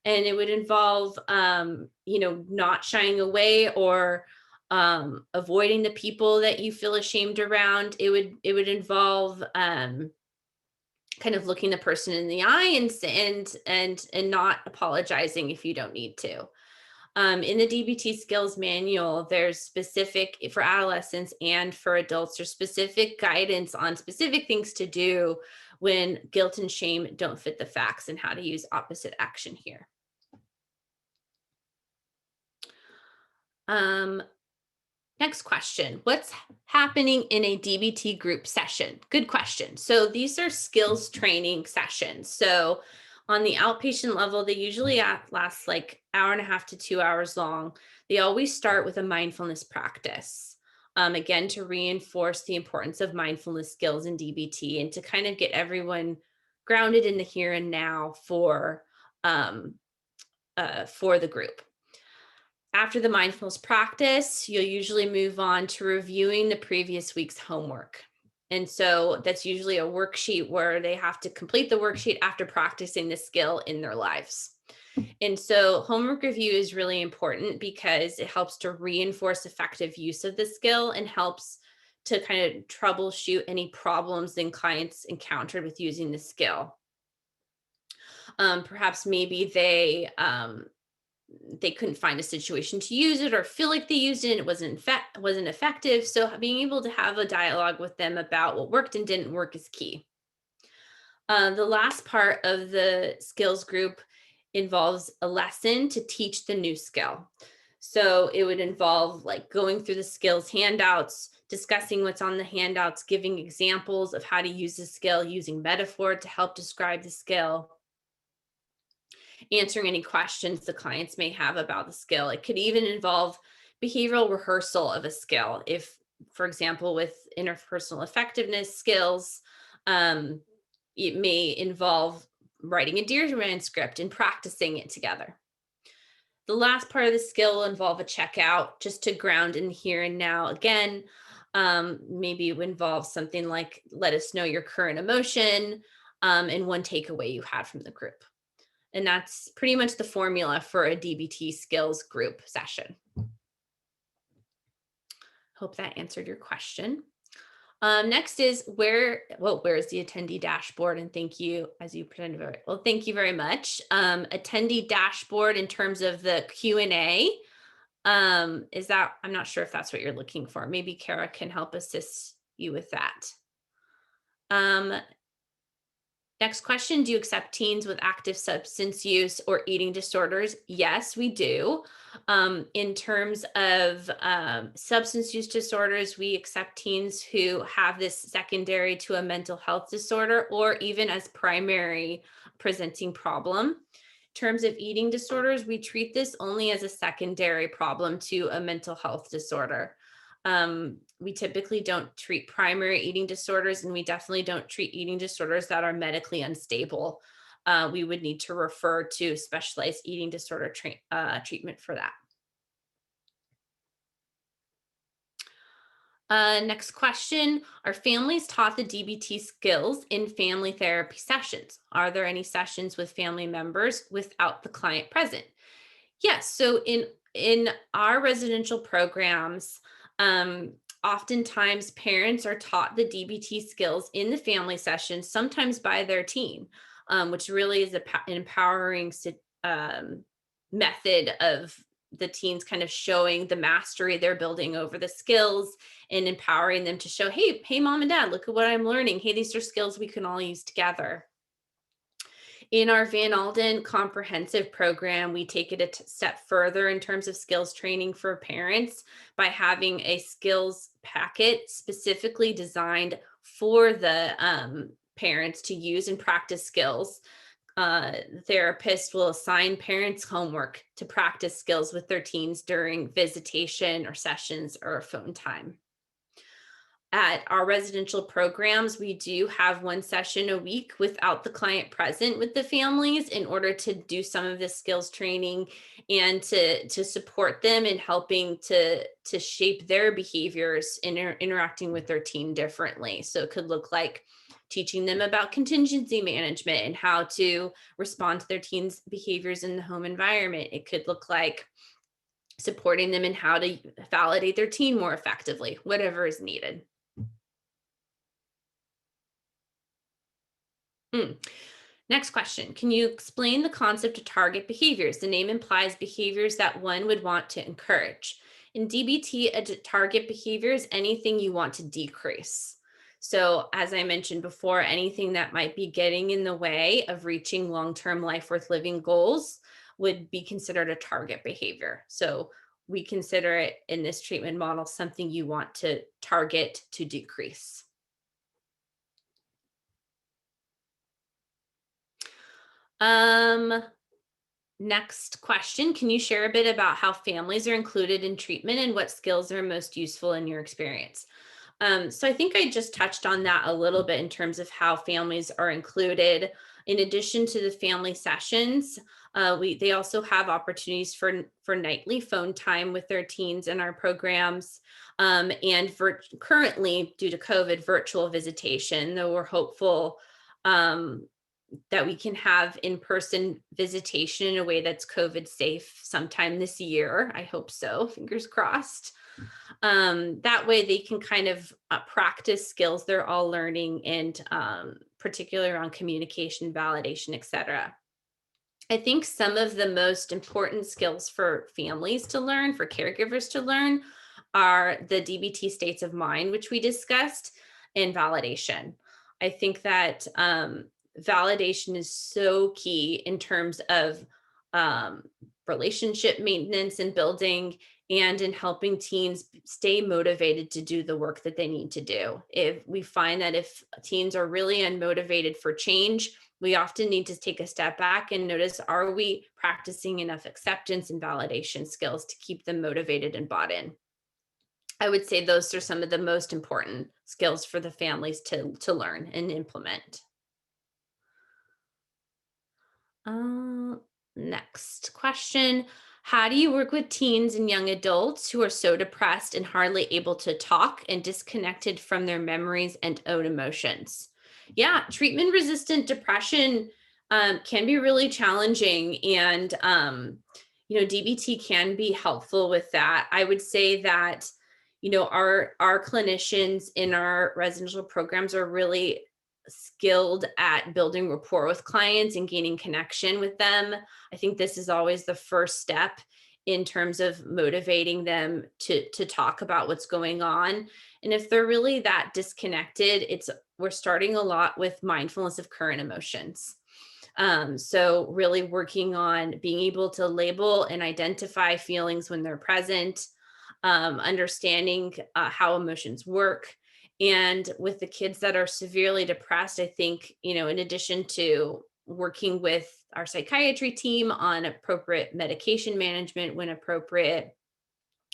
And it would involve not shying away or avoiding the people that you feel ashamed around. It would involve kind of looking the person in the eye and not apologizing if you don't need to. In the DBT Skills Manual, there's specific for adolescents and for adults, there's specific guidance on specific things to do when guilt and shame don't fit the facts and how to use opposite action here. Next question, what's happening in a DBT group session? Good question. So these are skills training sessions. So on the outpatient level, they usually last like hour and a half to 2 hours long. They always start with a mindfulness practice. Again, to reinforce the importance of mindfulness skills in DBT and to kind of get everyone grounded in the here and now for the group. After the mindfulness practice, you'll usually move on to reviewing the previous week's homework. And so that's usually a worksheet where they have to complete the worksheet after practicing the skill in their lives. And so homework review is really important because it helps to reinforce effective use of the skill and helps to kind of troubleshoot any problems that clients encountered with using the skill. Perhaps maybe they couldn't find a situation to use it or feel like they used it and it wasn't effective. So being able to have a dialogue with them about what worked and didn't work is key. The last part of the skills group involves a lesson to teach the new skill. So it would involve like going through the skills handouts, discussing what's on the handouts, giving examples of how to use the skill, using metaphor to help describe the skill, answering any questions the clients may have about the skill. It could even involve behavioral rehearsal of a skill. If, for example, with interpersonal effectiveness skills, it may involve writing a diagram script and practicing it together. The last part of the skill will involve a checkout just to ground in here and now. Again, maybe it would involve something like, let us know your current emotion and one takeaway you had from the group. And that's pretty much the formula for a DBT skills group session. Hope that answered your question. Next is where is the attendee dashboard? And thank you, as you presented. Well, thank you very much. Attendee dashboard in terms of the Q&A. Is that, I'm not sure if that's what you're looking for. Maybe Kara can help assist you with that. Next question, do you accept teens with active substance use or eating disorders? Yes, we do. In terms of substance use disorders, we accept teens who have this secondary to a mental health disorder or even as primary presenting problem. In terms of eating disorders, we treat this only as a secondary problem to a mental health disorder. We typically don't treat primary eating disorders, and we definitely don't treat eating disorders that are medically unstable. We would need to refer to specialized eating disorder treatment for that. Next question, are families taught the DBT skills in family therapy sessions? Are there any sessions with family members without the client present? Yes, so in our residential programs, oftentimes parents are taught the DBT skills in the family session, sometimes by their teen, which really is an empowering method of the teens kind of showing the mastery they're building over the skills and empowering them to show, hey, mom and dad, look at what I'm learning. Hey, these are skills we can all use together. In our Van Alden comprehensive program, we take it a step further in terms of skills training for parents by having a skills packet specifically designed for the parents to use and practice skills. The therapist will assign parents homework to practice skills with their teens during visitation or sessions or phone time. At our residential programs, we do have one session a week without the client present with the families in order to do some of the skills training and to support them in helping to shape their behaviors in interacting with their teen differently. So it could look like teaching them about contingency management and how to respond to their teens' behaviors in the home environment. It could look like supporting them in how to validate their teen more effectively, whatever is needed. Mm. Next question. Can you explain the concept of target behaviors? The name implies behaviors that one would want to encourage. In DBT, target behavior is anything you want to decrease. So, as I mentioned before, anything that might be getting in the way of reaching long-term life worth living goals would be considered a target behavior. So, we consider it in this treatment model something you want to target to decrease. Um, Next question. Can you share a bit about how families are included in treatment and what skills are most useful in your experience? So I think I just touched on that a little bit in terms of how families are included. In addition to the family sessions, they also have opportunities for nightly phone time with their teens in our programs, and currently due to COVID, virtual visitation. Though we're hopeful um, that we can have in-person visitation in a way that's COVID safe sometime this year. I hope so, fingers crossed. That way they can kind of practice skills they're all learning, and particularly around communication, validation, etc. I think some of the most important skills for families to learn, for caregivers to learn, are the DBT states of mind, which we discussed, and validation. I think that validation is so key in terms of um, relationship maintenance and building, and in helping teens stay motivated to do the work that they need to do. If we find that if teens are really unmotivated for change, we often need to take a step back and notice, are we practicing enough acceptance and validation skills to keep them motivated and bought in? I would say those are some of the most important skills for the families to learn and implement. Uh, Next question. How do you work with teens and young adults who are so depressed and hardly able to talk and disconnected from their memories and own emotions? Yeah, treatment resistant depression can be really challenging. And, DBT can be helpful with that. I would say that, our clinicians in our residential programs are really skilled at building rapport with clients and gaining connection with them. I think this is always the first step in terms of motivating them to talk about what's going on. And if they're really that disconnected, we're starting a lot with mindfulness of current emotions. So really working on being able to label and identify feelings when they're present, understanding how emotions work. And with the kids that are severely depressed, I think, in addition to working with our psychiatry team on appropriate medication management when appropriate,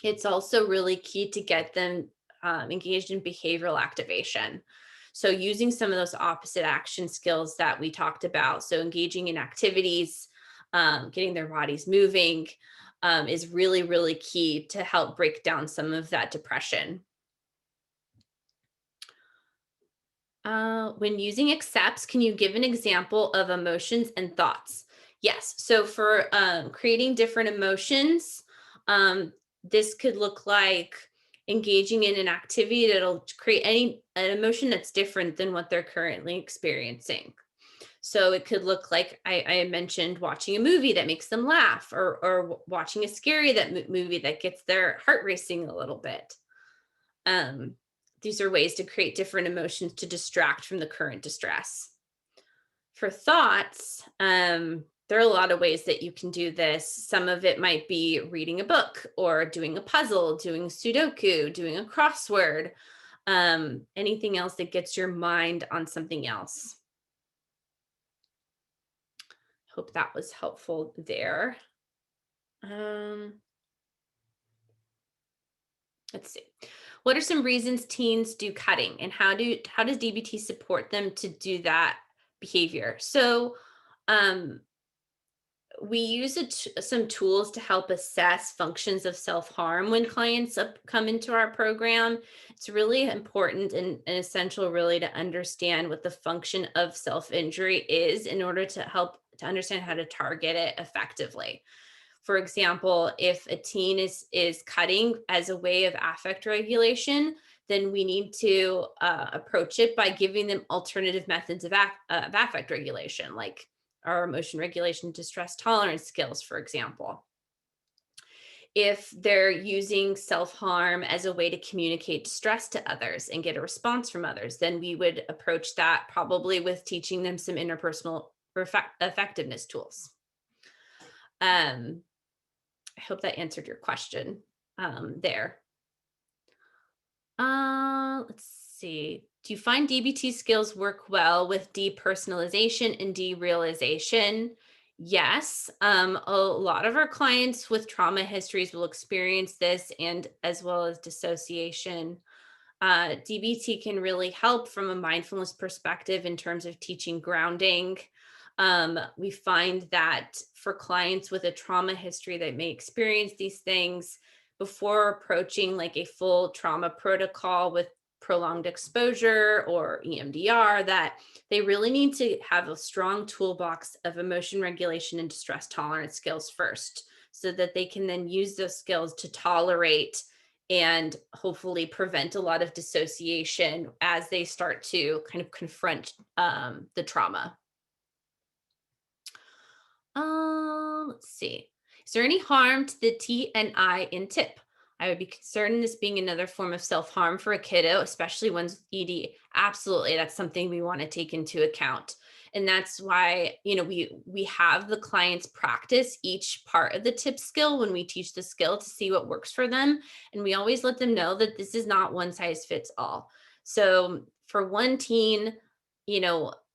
it's also really key to get them engaged in behavioral activation. So, using some of those opposite action skills that we talked about, so engaging in activities, getting their bodies moving, is really, really key to help break down some of that depression. When using accepts, can you give an example of emotions and thoughts? Yes. So for creating different emotions, um, this could look like engaging in an activity that'll create an emotion that's different than what they're currently experiencing. So it could look like I mentioned watching a movie that makes them laugh, or watching a scary movie that gets their heart racing a little bit. Um, these are ways to create different emotions to distract from the current distress. For thoughts, there are a lot of ways that you can do this. Some of it might be reading a book or doing a puzzle, doing Sudoku, doing a crossword, anything else that gets your mind on something else. Hope that was helpful there. Um, let's see. What are some reasons teens do cutting, and how does DBT support them to do that behavior? So, um, we use some tools to help assess functions of self-harm when clients come into our program. It's really important and essential, really, to understand what the function of self-injury is in order to help to understand how to target it effectively. For example, if a teen is cutting as a way of affect regulation, then we need to approach it by giving them alternative methods of affect regulation, like our emotion regulation distress tolerance skills, for example. If they're using self-harm as a way to communicate distress to others and get a response from others, then we would approach that probably with teaching them some interpersonal effectiveness tools. um, I hope that answered your question there. Let's see. Do you find DBT skills work well with depersonalization and derealization? Yes. A lot of our clients with trauma histories will experience this, and as well as dissociation. DBT can really help from a mindfulness perspective in terms of teaching grounding. We find that for clients with a trauma history that may experience these things, before approaching like a full trauma protocol with prolonged exposure or EMDR, that they really need to have a strong toolbox of emotion regulation and distress tolerance skills first, so that they can then use those skills to tolerate and hopefully prevent a lot of dissociation as they start to kind of confront the trauma. Let's see. Is there any harm to the TNI in tip? I would be concerned in this being another form of self-harm for a kiddo, especially one's ED. Absolutely, that's something we want to take into account. And that's why, we have the clients practice each part of the tip skill when we teach the skill to see what works for them. And we always let them know that this is not one size fits all. So for one teen,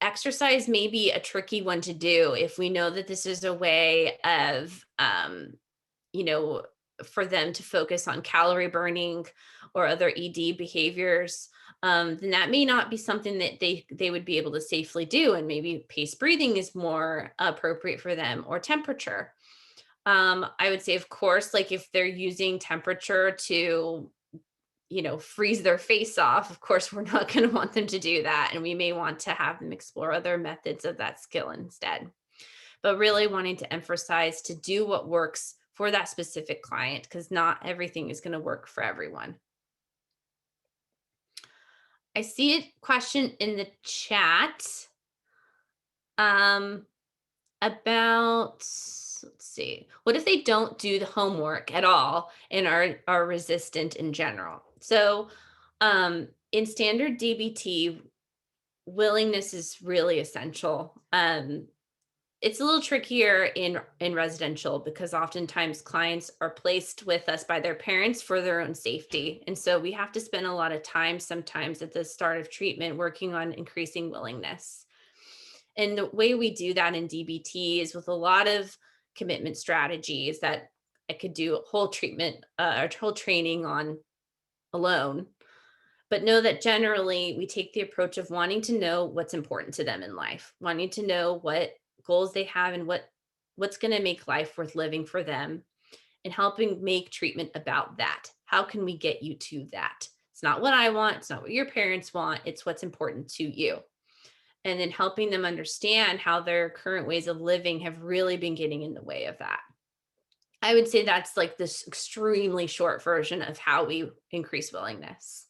exercise may be a tricky one to do if we know that this is a way of, you know, for them to focus on calorie burning or other ED behaviors. Then that may not be something that they would be able to safely do, and maybe paced breathing is more appropriate for them, or temperature. I would say, of course, like if they're using temperature to freeze their face off, of course, we're not going to want them to do that. And we may want to have them explore other methods of that skill instead. But really wanting to emphasize to do what works for that specific client, because not everything is going to work for everyone. I see a question in the chat um, about, let's see, what if they don't do the homework at all and are resistant in general? So in standard DBT, willingness is really essential. It's a little trickier in residential, because oftentimes clients are placed with us by their parents for their own safety, and so we have to spend a lot of time sometimes at the start of treatment working on increasing willingness. And the way we do that in DBT is with a lot of commitment strategies that I could do a whole treatment or whole training on alone. But know that generally we take the approach of wanting to know what's important to them in life, wanting to know what goals they have and what's going to make life worth living for them, and helping make treatment about that. How can we get you to that? It's not what I want, it's not what your parents want, it's what's important to you. And then helping them understand how their current ways of living have really been getting in the way of that. I would say that's like this extremely short version of how we increase willingness.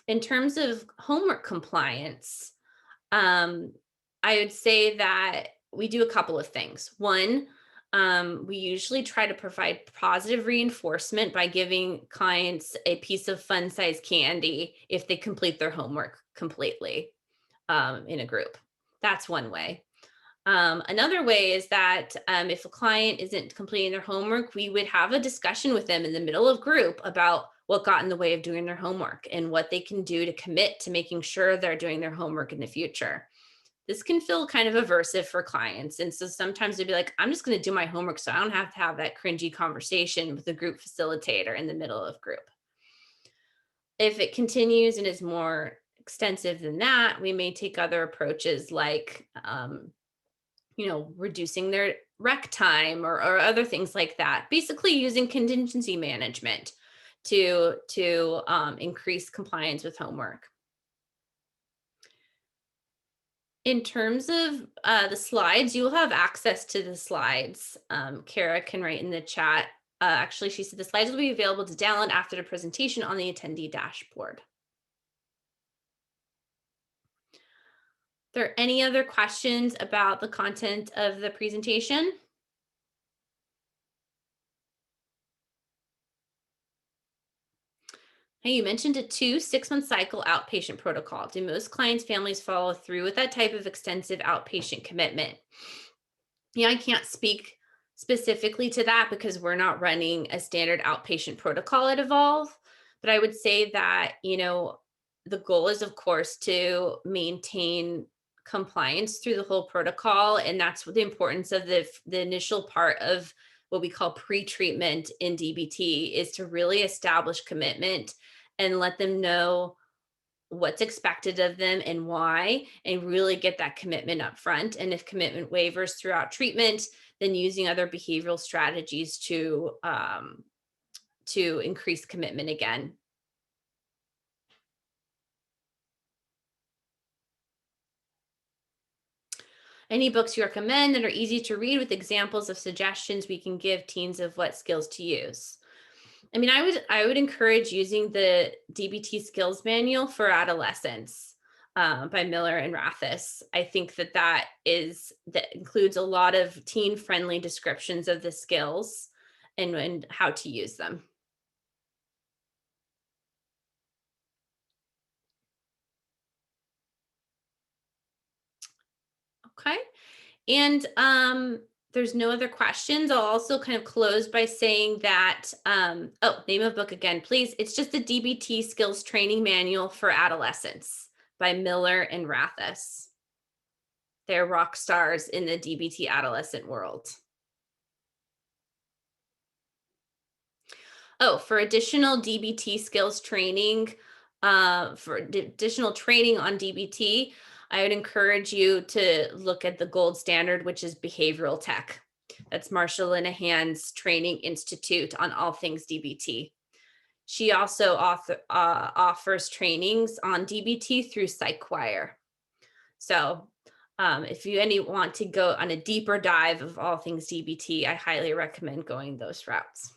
In terms of homework compliance, um, I would say that we do a couple of things. One, we usually try to provide positive reinforcement by giving clients a piece of fun sized candy if they complete their homework completely in a group. That's one way. Another way is that if a client isn't completing their homework, we would have a discussion with them in the middle of group about what got in the way of doing their homework and what they can do to commit to making sure they're doing their homework in the future. This can feel kind of aversive for clients. And so sometimes they'd be like, I'm just going to do my homework so I don't have to have that cringy conversation with the group facilitator in the middle of group. If it continues and is more extensive than that, we may take other approaches like, reducing their rec time or other things like that. Basically, using contingency management to increase compliance with homework. In terms of the slides, you will have access to the slides. Kara can write in the chat. Actually, she said the slides will be available to download after the presentation on the attendee dashboard. Are there any other questions about the content of the presentation? Hey, you mentioned a 6-month cycle outpatient protocol. Do most clients' families follow through with that type of extensive outpatient commitment? Yeah, I can't speak specifically to that because we're not running a standard outpatient protocol at Evolve. But I would say that, the goal is, of course, to maintain compliance through the whole protocol. And that's what the importance of the initial part of what we call pre-treatment in DBT is to really establish commitment and let them know what's expected of them and why, and really get that commitment up front. And if commitment wavers throughout treatment, then using other behavioral strategies to increase commitment again. Any books you recommend that are easy to read with examples of suggestions we can give teens of what skills to use? I mean, I would encourage using the DBT Skills Manual for Adolescents by Miller and Rathis. I think that includes a lot of teen-friendly descriptions of the skills and how to use them. Okay. And there's no other questions. I'll also kind of close by saying that, name of book again, please. It's just the DBT Skills Training Manual for Adolescents by Miller and Rathis. They're rock stars in the DBT adolescent world. Oh, for additional DBT skills training, for additional training on DBT, I would encourage you to look at the gold standard, which is behavioral tech. That's Marsha Linehan's Training Institute on all things DBT. She also offers trainings on DBT through PsychWire. So if you want to go on a deeper dive of all things DBT, I highly recommend going those routes.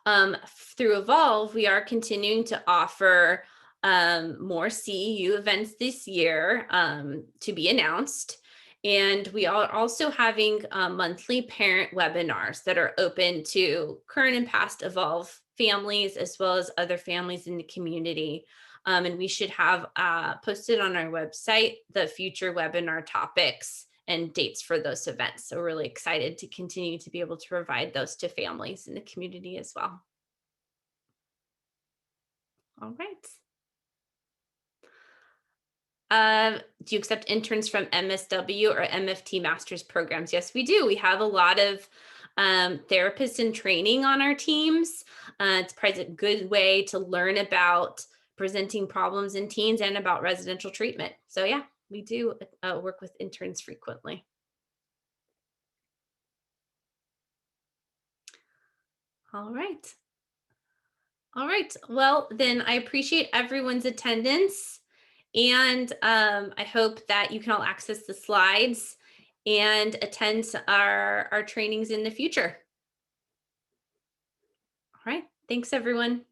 Through Evolve, we are continuing to offer more CEU events this year to be announced. And we are also having monthly parent webinars that are open to current and past Evolve families, as well as other families in the community. And we should have posted on our website the future webinar topics and dates for those events. So we're really excited to continue to be able to provide those to families in the community as well. All right. Do you accept interns from MSW or MFT master's programs? Yes, we do. We have a lot of therapists in training on our teams. It's probably a good way to learn about presenting problems in teens and about residential treatment. So yeah, we do work with interns frequently. All right. All right. Well, then I appreciate everyone's attendance. And I hope that you can all access the slides and attend our trainings in the future. All right. Thanks, everyone.